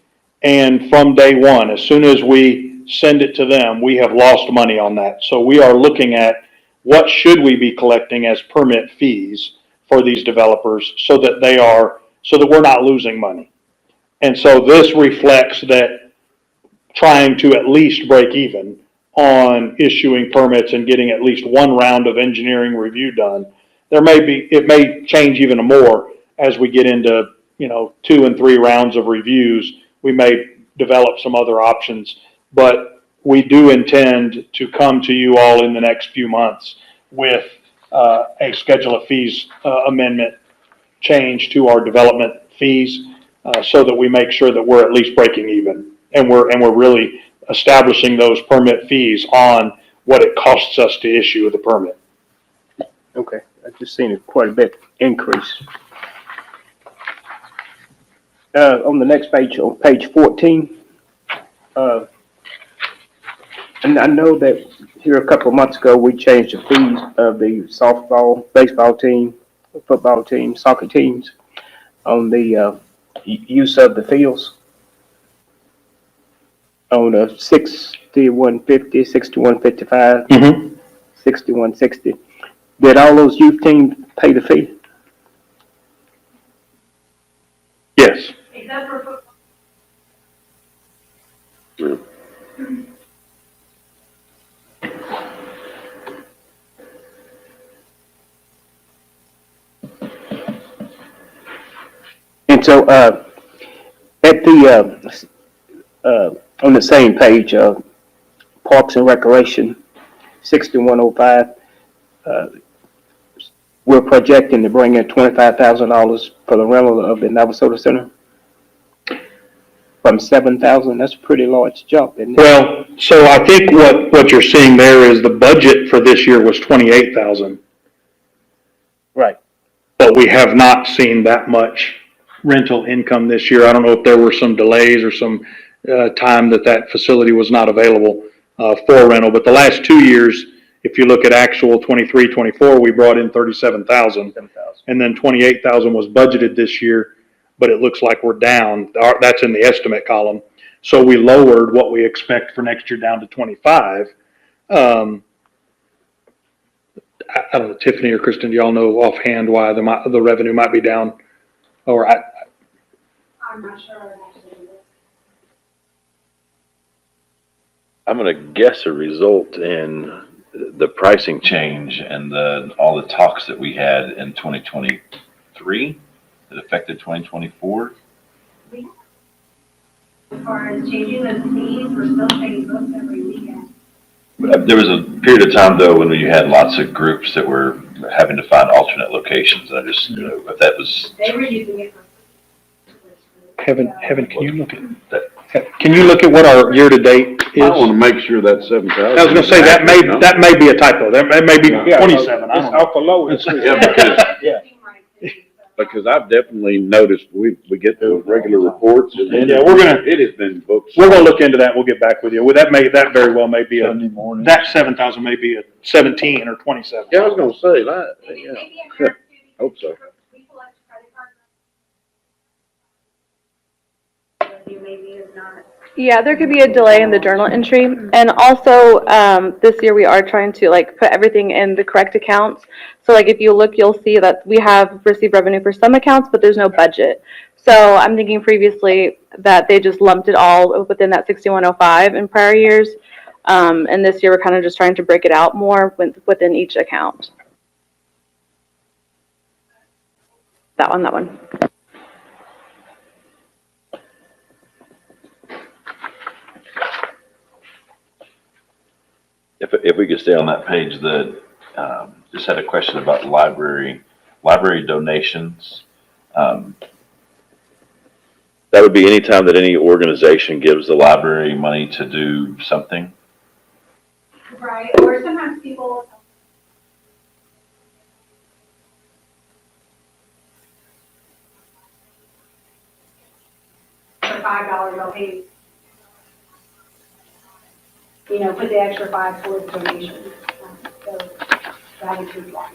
And from day one, as soon as we send it to them, we have lost money on that. So we are looking at what should we be collecting as permit fees for these developers so that we're not losing money. And so this reflects that, trying to at least break even on issuing permits and getting at least one round of engineering review done. It may change even more as we get into, 2 and 3 rounds of reviews. We may develop some other options, but we do intend to come to you all in the next few months with a schedule of fees amendment change to our development fees, so that we make sure that we're at least breaking even, and we're really establishing those permit fees on what it costs us to issue the permit. Okay, I've just seen it quite a bit increase. On the next page, on page 14, And I know that here a couple of months ago, we changed the fees of the softball, baseball team, football team, soccer teams on the, use of the fields. On the 6150, 6155, Mm-hmm. 6160. Did all those youth teams pay the fee? Yes. And so, at the, on the same page, Parks and Recreation, 6105, we're projecting to bring in $25,000 for the rental of the Navasota Center. From 7,000, that's a pretty large jump, isn't it? Well, so I think what you're seeing there is the budget for this year was 28,000, Right. but we have not seen that much rental income this year. I don't know if there were some delays or some, time that facility was not available, for rental, but the last 2 years, if you look at actual 23, 24, we brought in 37,000. And then 28,000 was budgeted this year, but it looks like we're down. That's in the estimate column. So we lowered what we expect for next year down to 25. I don't know, Tiffany or Kristen, do y'all know offhand why the revenue might be down? Or I'm not sure. I'm gonna guess a result in the pricing change and all the talks that we had in 2023 that affected 2024. As far as changing those fees, we're still paying books every weekend. There was a period of time though when you had lots of groups that were having to find alternate locations. And I just, if that was. They were using it for. Heaven, can you look at what our year-to-date is? I want to make sure that 7,000. I was gonna say, that may be a typo. That may be 27. I It's don't know. awful low. Yeah, because I've definitely noticed, we get those regular reports. And Yeah, it has been booked. We're gonna look into that. We'll get back with you. Well, that very well may be Sunday morning. that 7,000 may be a 17 or 27. Yeah, I was gonna say that, yeah. Hope so. We collect credit cards. Maybe is not. Yeah, there could be a delay in the journal entry. And also, this year we are trying to like put everything in the correct accounts. So like if you look, you'll see that we have received revenue for some accounts, but there's no budget. So I'm thinking previously that they just lumped it all within that 6105 in prior years. And this year we're kind of just trying to break it out more within each account. That one. If we could stay on that page, just had a question about library donations. That would be any time that any organization gives the library money to do something. Right, or sometimes people. For $5, they'll pay. Put the extra 5 towards donation. So that includes that.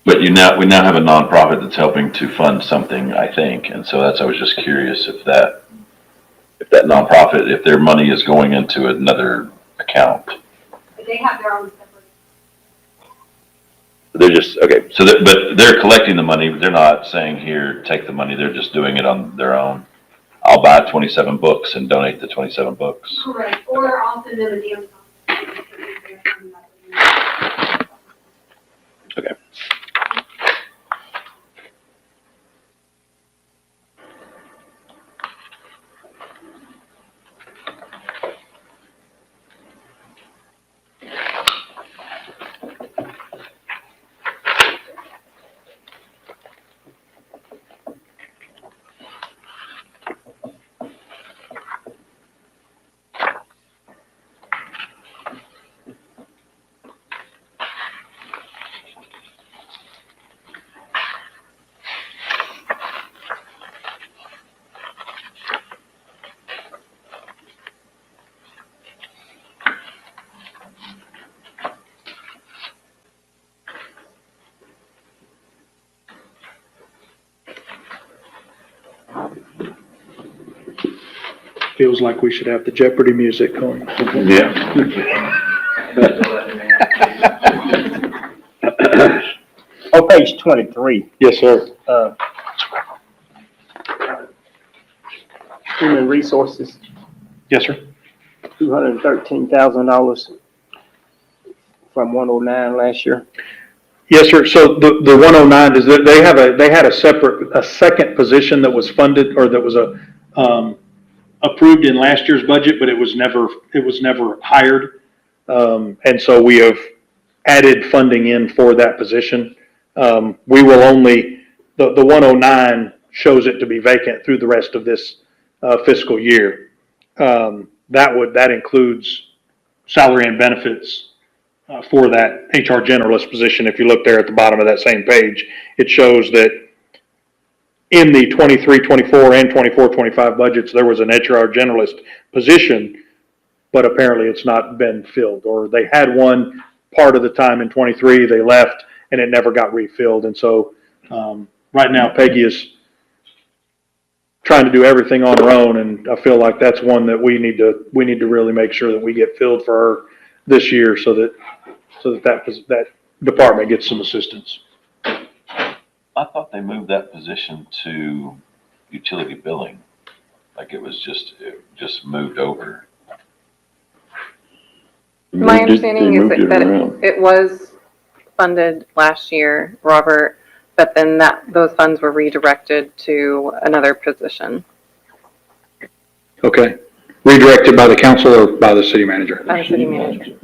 But we now have a nonprofit that's helping to fund something, I think, and so I was just curious if that nonprofit, if their money is going into another account. But they have their own separate. They're just, okay, so but they're collecting the money, but they're not saying, here, take the money, they're just doing it on their own. I'll buy 27 books and donate the 27 books. Correct, or I'll send them a deal. Okay. Feels like we should have the Jeopardy music going. Yeah. On page 23, Yes, sir. human resources, Yes, sir. $213,000 from 109 last year. Yes, sir. So the 109 is that they had a second position that was funded or that was approved in last year's budget, but it was never hired. And so we have added funding in for that position. We will only, the 109 shows it to be vacant through the rest of this fiscal year. That includes salary and benefits for that HR generalist position. If you look there at the bottom of that same page, it shows that in the 23-24 and 24-25 budgets, there was an HR generalist position, but apparently it's not been filled, or they had one part of the time in 23, they left, and it never got refilled. And so right now Peggy is trying to do everything on her own, and I feel like that's one that we need to really make sure that we get filled for her this year, so that department gets some assistance. I thought they moved that position to utility billing, like it just moved over. My They understanding is moved it that around. it was funded last year, Robert, but then those funds were redirected to another position Okay. Redirected by the council or by the city manager? by the city manager.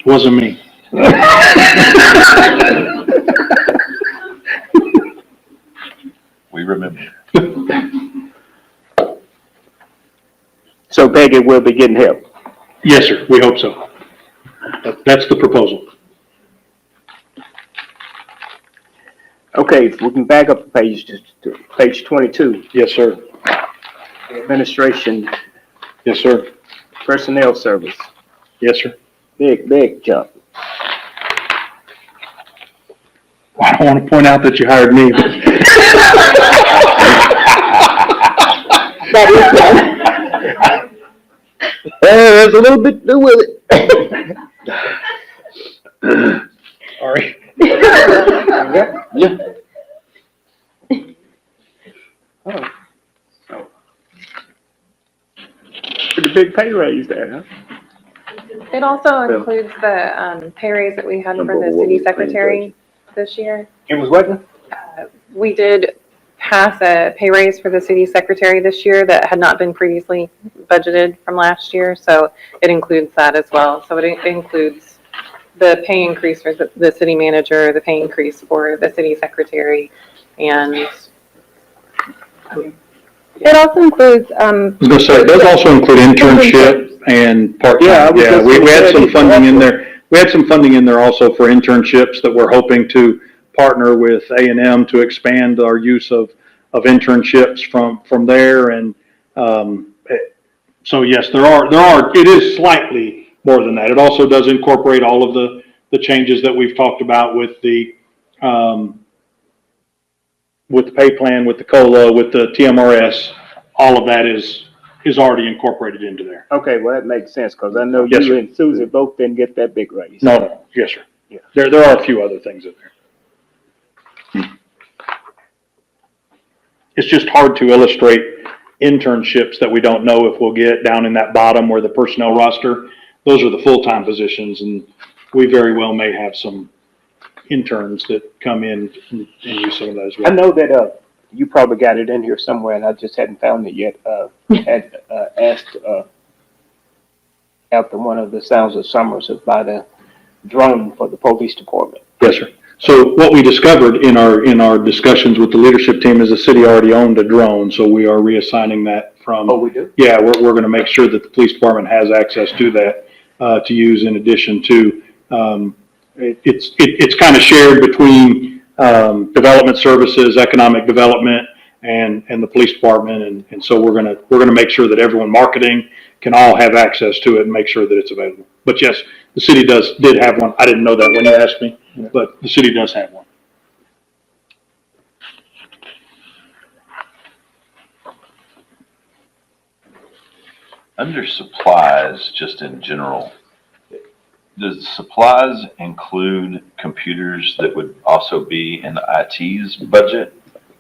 Wasn't me. We remember. So Peggy will be getting help. Yes, sir. We hope so. That's the proposal. Okay, if we can back up the page to page 22, Yes, sir. administration, Yes, sir. personnel service, Yes, sir. big jump. I don't want to point out that you hired me, but That is good. There's a little bit to do with it. sorry. Yeah. Oh. Pretty big pay raise there, huh? It also includes the pay raise that we had for the city secretary this year. It was what? We did pass a pay raise for the city secretary this year that had not been previously budgeted from last year, so it includes that as well. So it includes the pay increase for the city manager, the pay increase for the city secretary, and It also includes, I was gonna say, it does also include internship and part-time. Yeah, I was just We gonna had say some that funding in also. there. We had some funding in there also for internships that we're hoping to partner with A&M to expand our use of internships from there. And, so yes, it is slightly more than that. It also does incorporate all of the changes that we've talked about with the pay plan, with the COLA, with the TMRS. All of that is already incorporated into there. Okay, well, that makes sense, because I know Yes, you sir. and Susie both didn't get that big raise. No, yes, sir. Yeah. There are a few other things in there. It's just hard to illustrate internships that we don't know if we'll get down in that bottom where the personnel roster. Those are the full-time positions, and we very well may have some interns that come in and use some of those. I know that, you probably got it in here somewhere, and I just hadn't found it yet. Had asked after one of the Sounds of Summers about a drone for the police department. Yes, sir. So what we discovered in our discussions with the leadership team is the city already owned a drone, so we are reassigning that from. Oh, we do? Yeah, we're gonna make sure that the police department has access to that, to use in addition to, it's kind of shared between, development services, economic development, and the police department, and so we're gonna make sure that everyone marketing can all have access to it and make sure that it's available. But yes, the city did have one. I didn't know that when you asked me, but the city does have one. under supplies, just in general, does supplies include computers that would also be in IT's budget?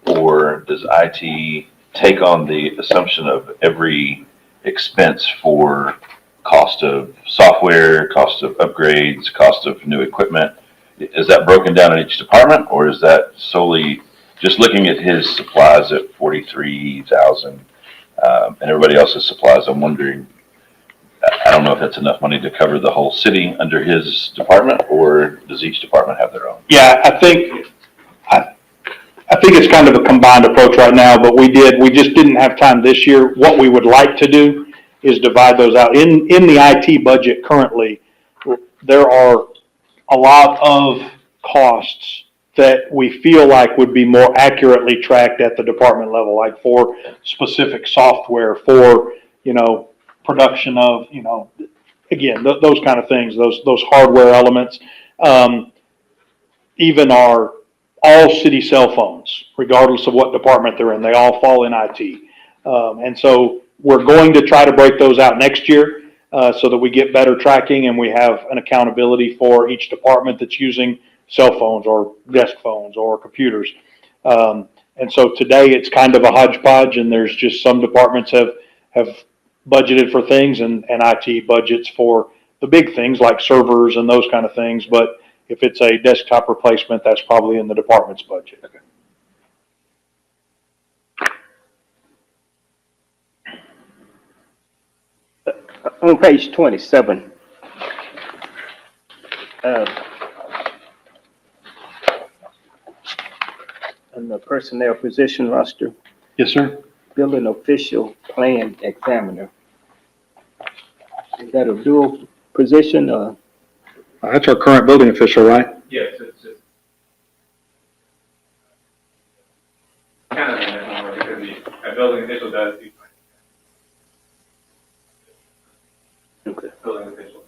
Or does IT take on the assumption of every expense for cost of software, cost of upgrades, cost of new equipment? Is that broken down in each department, or is that solely just looking at his supplies at 43,000, and everybody else's supplies? I'm wondering, I don't know if that's enough money to cover the whole city under his department, or does each department have their own? Yeah, I think it's kind of a combined approach right now, but we just didn't have time this year. What we would like to do is divide those out. In the IT budget currently, there are a lot of costs that we feel like would be more accurately tracked at the department level, like for specific software, for, production of, again, those kind of things, those hardware elements. Even all city cell phones, regardless of what department they're in, they all fall in IT. And so we're going to try to break those out next year so that we get better tracking and we have an accountability for each department that's using cell phones or desk phones or computers. And so today it's kind of a hodgepodge, and there's just some departments have budgeted for things and IT budgets for the big things like servers and those kind of things. But if it's a desktop replacement, that's probably in the department's budget. On page 27, in the personnel position roster, Yes, sir. building official plan examiner. Is that a dual position or? That's our current building official, right? Yes, it's kind of a misnomer because a building official does do Okay. building official.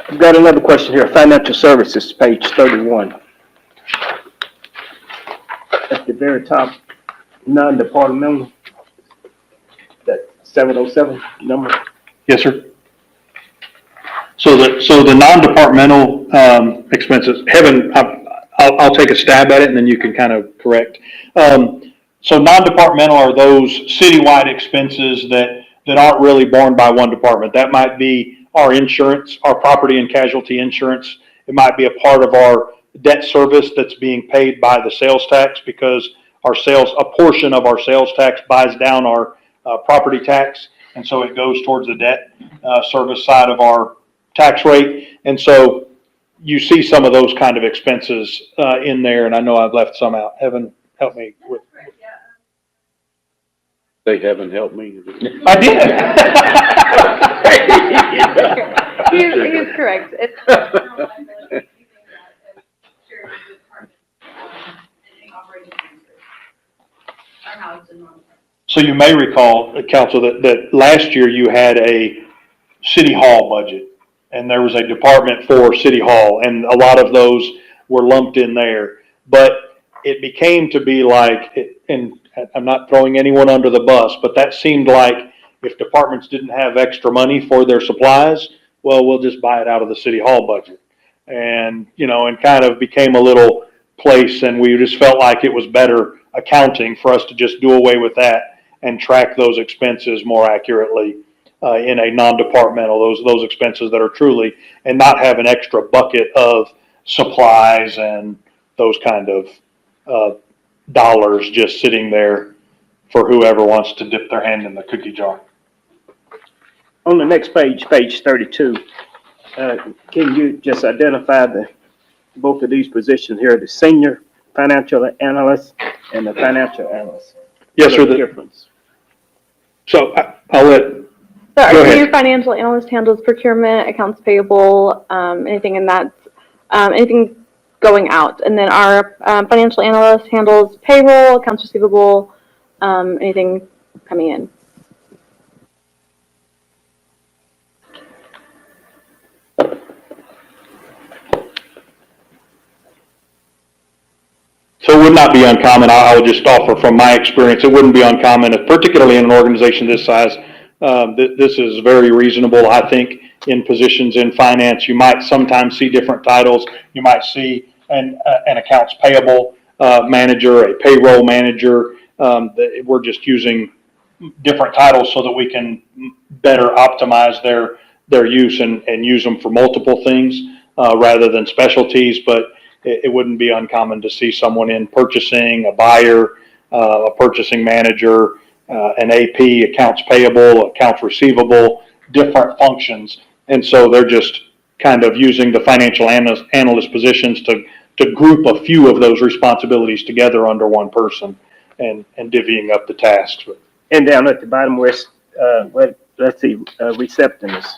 I've got another question here, financial services, page 31. At the very top, non-departmental, that 707 number. Yes, sir. So the non-departmental expenses, Heaven, I'll take a stab at it and then you can kind of correct. So non-departmental are those citywide expenses that aren't really borne by one department. That might be our insurance, our property and casualty insurance. It might be a part of our debt service that's being paid by the sales tax because a portion of our sales tax buys down our property tax. And so it goes towards the debt service side of our tax rate. And so you see some of those kind of expenses in there, and I know I've left some out. Evan, help me with. They haven't helped me. I did. He's correct. So you may recall, Council, that last year you had a city hall budget, and there was a department for city hall, and a lot of those were lumped in there. But it became to be like, and I'm not throwing anyone under the bus, but that seemed like if departments didn't have extra money for their supplies, well, we'll just buy it out of the city hall budget. And, and kind of became a little place, and we just felt like it was better accounting for us to just do away with that and track those expenses more accurately in a non-departmental, those expenses that are truly, and not have an extra bucket of supplies and those kind of dollars just sitting there for whoever wants to dip their hand in the cookie jar. On the next page, page 32, can you just identify both of these positions here, the senior financial analyst and the financial analyst? Yes, sir. What's the difference? So I'll let. So our Go ahead. senior financial analyst handles procurement, accounts payable, anything in that, anything going out. And then our financial analyst handles payroll, accounts receivable, anything coming in. So it would not be uncommon, I would just offer from my experience, it wouldn't be uncommon, particularly in an organization this size. This is very reasonable, I think, in positions in finance. You might sometimes see different titles. You might see an accounts payable manager, a payroll manager. We're just using different titles so that we can better optimize their use and use them for multiple things rather than specialties. But it wouldn't be uncommon to see someone in purchasing, a buyer, a purchasing manager, an AP, accounts payable, accounts receivable, different functions. And so they're just kind of using the financial analyst positions to group a few of those responsibilities together under one person and divvying up the tasks. And down at the bottom where it's, let's see, receptionist,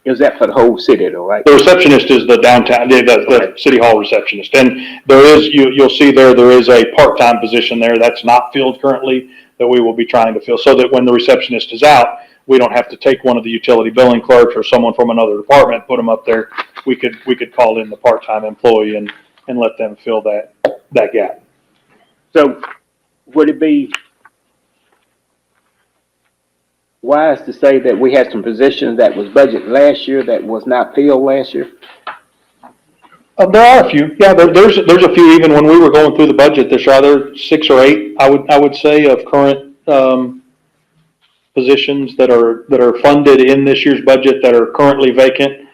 is that for the whole city though, right? The receptionist is the downtown, the city hall receptionist. And there is, you'll see there is a part-time position there that's not filled currently that we will be trying to fill so that when the receptionist is out, we don't have to take one of the utility billing clerks or someone from another department, put them up there. We could call in the part-time employee and let them fill that gap. So would it be wise to say that we had some positions that was budgeted last year that was not filled last year? There are a few. Yeah, there's a few. Even when we were going through the budget this year, there are 6 or 8. I would say of current positions that are funded in this year's budget that are currently vacant,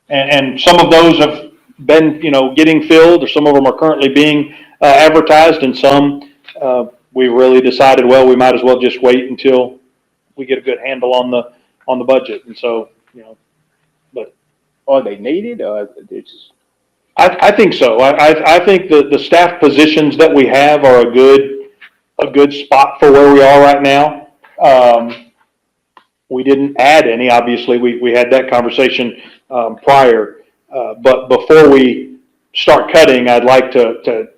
and some of those have been getting filled, or some of them are currently being advertised, and some we really decided, well, we might as well just wait until we get a good handle on the budget. And so, but Are they needed or it's? I think so. I think the staff positions that we have are a good spot for where we are right now. We didn't add any, obviously, we had that conversation prior, but before we start cutting, I'd like to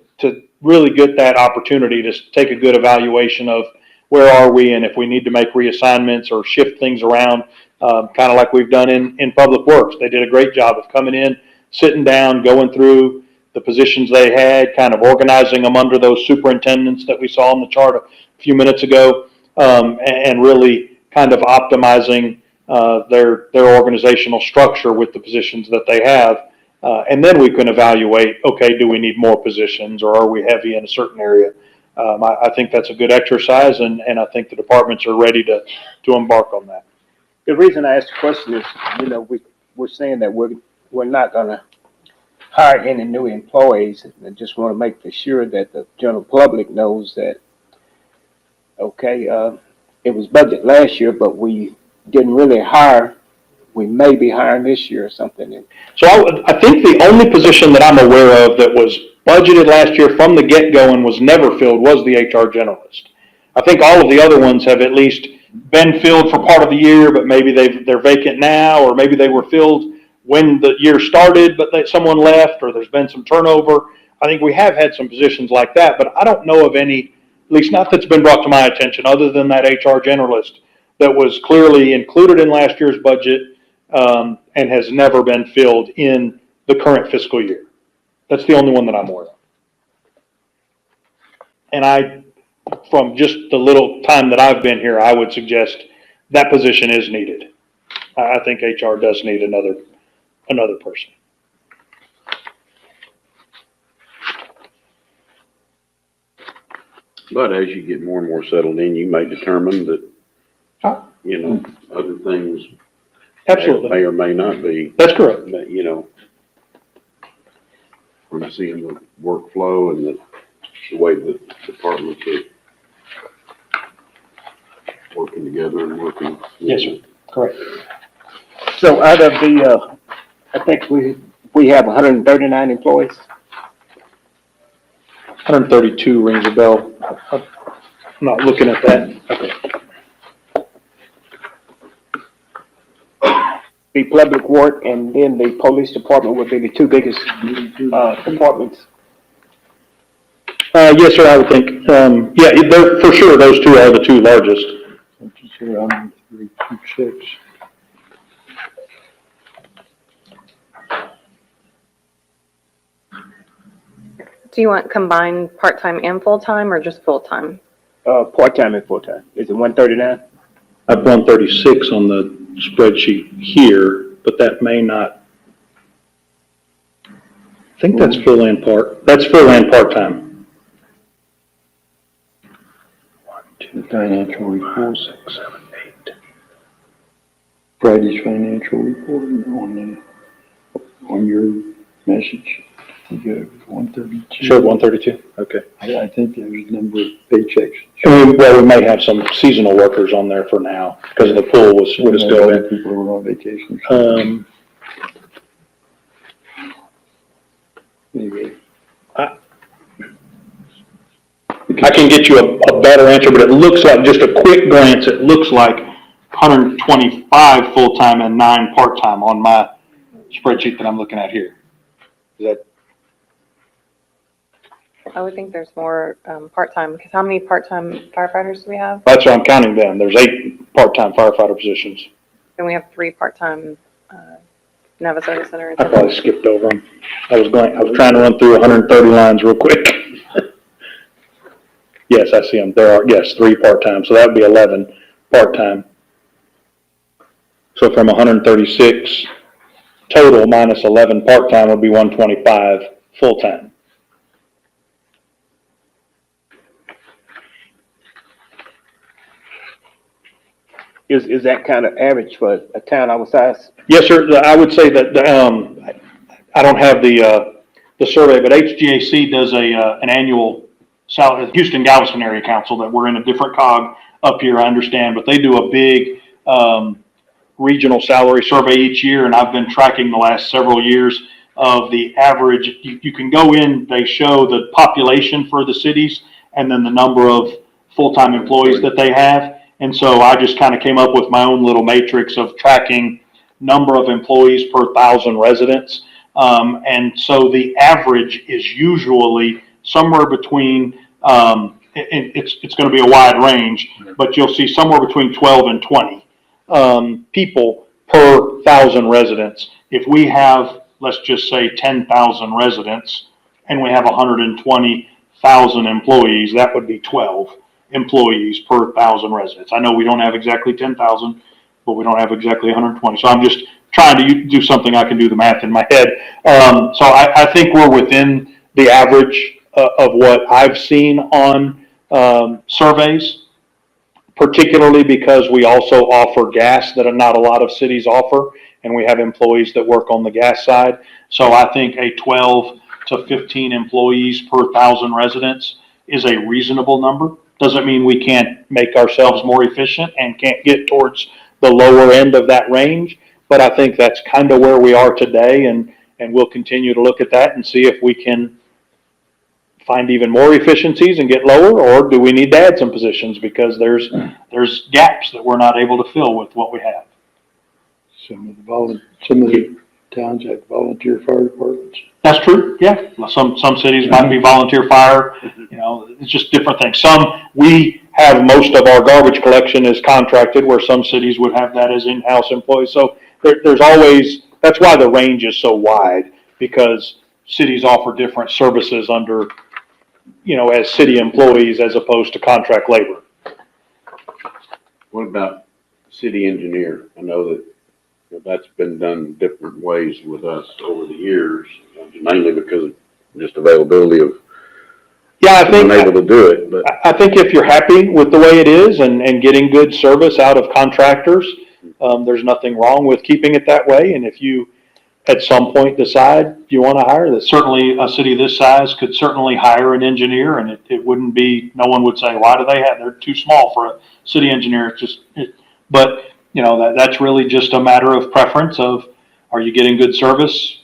really get that opportunity to take a good evaluation of where are we, and if we need to make reassignments or shift things around, kind of like we've done in Public Works. They did a great job of coming in, sitting down, going through the positions they had, kind of organizing them under those superintendents that we saw on the chart a few minutes ago, and really kind of optimizing their organizational structure with the positions that they have. And then we can evaluate, okay, do we need more positions, or are we heavy in a certain area? I think that's a good exercise, and I think the departments are ready to embark on that. The reason I asked the question is, we're saying that we're not gonna hire any new employees. I just want to make sure that the general public knows that, okay, it was budgeted last year, but we didn't really hire. We may be hiring this year or something. So I think the only position that I'm aware of that was budgeted last year from the get-go and was never filled was the HR generalist. I think all of the other ones have at least been filled for part of the year, but maybe they're vacant now, or maybe they were filled when the year started, but someone left, or there's been some turnover. I think we have had some positions like that, but I don't know of any, at least not that's been brought to my attention, other than that HR generalist that was clearly included in last year's budget and has never been filled in the current fiscal year. That's the only one that I'm aware of. And from just the little time that I've been here, I would suggest that position is needed. I think HR does need another person. But as you get more and more settled in, you may determine that, other things Absolutely. may or may not be. That's correct. But, from seeing the workflow and the way the departments are working together and working. Yes, sir. Correct. So out of the, I think we have 139 employees. 132 rings a bell. I'm not looking at that. Okay. The public work and then the police department would be the two biggest departments. Yes, sir, I would think. They're, for sure, those two are the two largest. Do you want combined part-time and full-time or just full-time? Part-time and full-time. Is it 139? I have 136 on the spreadsheet here, but that may not. I think that's full and part, that's full and part-time. The financial report. 6, 7, 8. Friday's financial report on your message. You got 132. Sure, 132, okay. I think there's a number of paychecks. Well, we may have some seasonal workers on there for now, because of the pool would have still Other been. people who were on vacation. Anyway. I can get you a better answer, but it looks like, just a quick glance, it looks like 125 full-time and 9 part-time on my spreadsheet that I'm looking at here. Is that, I would think there's more, part-time, because how many part-time firefighters do we have? that's what I'm counting them. There's 8 part-time firefighter positions. And we have 3 part-time, Navasota Center I probably attendants. skipped over them. I was trying to run through 130 lines real quick. Yes, I see them. There are, yes, 3 part-time, so that would be 11 part-time. So from 136 total minus 11 part-time would be 125 full-time. Is that kind of average for a town our size? Yes, sir. I would say that, I don't have the survey, but HGAC does an annual Houston Galveston Area Council, that we're in a different cog up here, I understand, but they do a big, regional salary survey each year, and I've been tracking the last several years of the average. You can go in, they show the population for the cities and then the number of full-time employees that they have. And so I just kind of came up with my own little matrix of tracking number of employees per 1,000 residents. And so the average is usually somewhere between, it's going to be a wide range, but you'll see somewhere between 12 and 20 people per 1,000 residents. If we have, let's just say 10,000 residents and we have 120,000 employees, that would be 12 employees per 1,000 residents. I know we don't have exactly 10,000, but we don't have exactly 120. So I'm just trying to do something I can do the math in my head. So I think we're within the average of what I've seen on surveys, particularly because we also offer gas that not a lot of cities offer, and we have employees that work on the gas side. So I think a 12 to 15 employees per 1,000 residents is a reasonable number. Doesn't mean we can't make ourselves more efficient and can't get towards the lower end of that range, but I think that's kind of where we are today, and we'll continue to look at that and see if we can find even more efficiencies and get lower, or do we need to add some positions because there's gaps that we're not able to fill with what we have. Some of the towns have volunteer fire departments. That's true, yeah. Some cities might be volunteer fire, it's just different things. We have most of our garbage collection is contracted, where some cities would have that as in-house employees. So there's always, that's why the range is so wide, because cities offer different services under, as city employees as opposed to contract labor. What about city engineer? I know that that's been done different ways with us over the years, mainly because of just availability of Yeah, being able to do it, but. I think if you're happy with the way it is and getting good service out of contractors, there's nothing wrong with keeping it that way. And if you, at some point, decide you want to hire that, certainly a city this size could certainly hire an engineer, and it wouldn't be, no one would say, why do they have, they're too small for a city engineer. It's just, but that's really just a matter of preference of, are you getting good service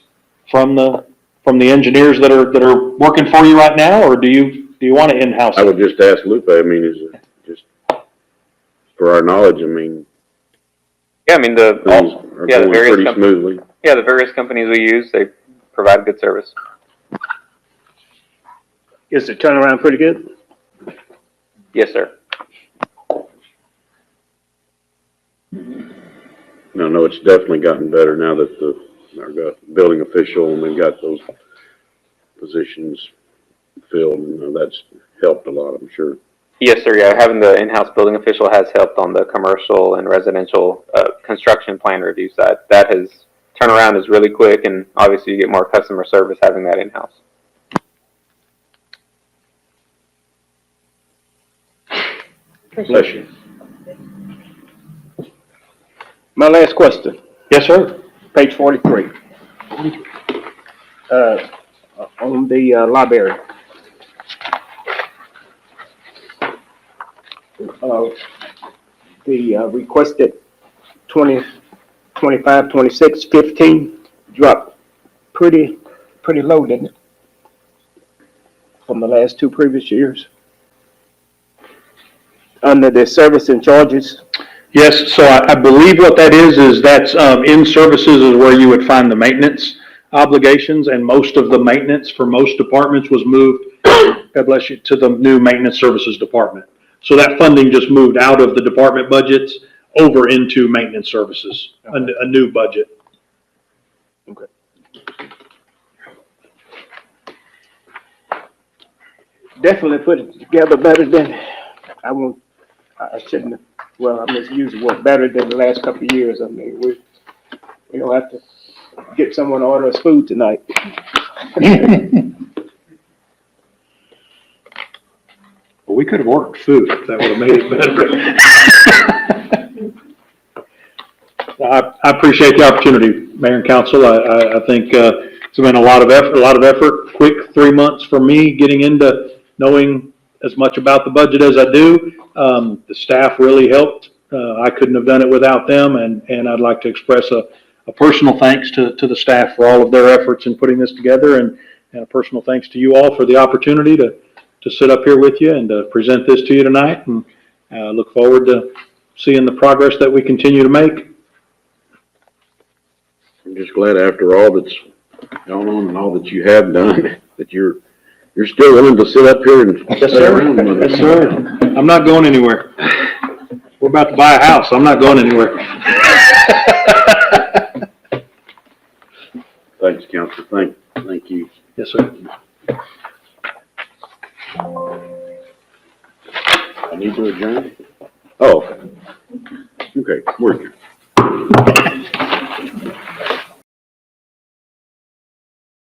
from the engineers that are working for you right now, or do you want to in-house I it? would just ask Lupe, is it just for our knowledge, Yeah, I mean, things are the going various pretty smoothly. the various companies we use, they provide good service. Is the turnaround pretty good? Yes, sir. No, it's definitely gotten better now that our building official, and we've got those positions field, that's helped a lot, I'm sure. Yes, sir. Yeah, having the in-house building official has helped on the commercial and residential construction plan review side. That has turnaround is really quick, and obviously you get more customer service having that in-house. Bless you. My last question, Yes, sir. page 43. On the library. The requested 20, 25, 26, 15 dropped pretty low, didn't it? From the last two previous years. Under the service and charges, Yes, so I believe what that is that's, in services is where you would find the maintenance obligations, and most of the maintenance for most departments was moved, God bless you, to the new maintenance services department. So that funding just moved out of the department budgets over into maintenance services, a new budget. definitely put it together better than, I shouldn't have, well, I misused the word, better than the last couple of years. I mean, we don't have to get someone to order us food tonight. Well, we could have ordered food, if that would have made it better. I appreciate the opportunity, Mayor and Council. I think, it's been a lot of effort, quick 3 months for me getting into knowing as much about the budget as I do. The staff really helped. I couldn't have done it without them, and I'd like to express a personal thanks to the staff for all of their efforts in putting this together, and a personal thanks to you all for the opportunity to sit up here with you and to present this to you tonight, and look forward to seeing the progress that we continue to make. I'm just glad after all that's gone on and all that you have done, that you're still willing to sit up here and Yes, sit sir. around with us. Yes, sir. I'm not going anywhere. We're about to buy a house. I'm not going anywhere. Thanks, Counselor. Thank you. Yes, sir. I need to adjourn? Oh, okay, we're good.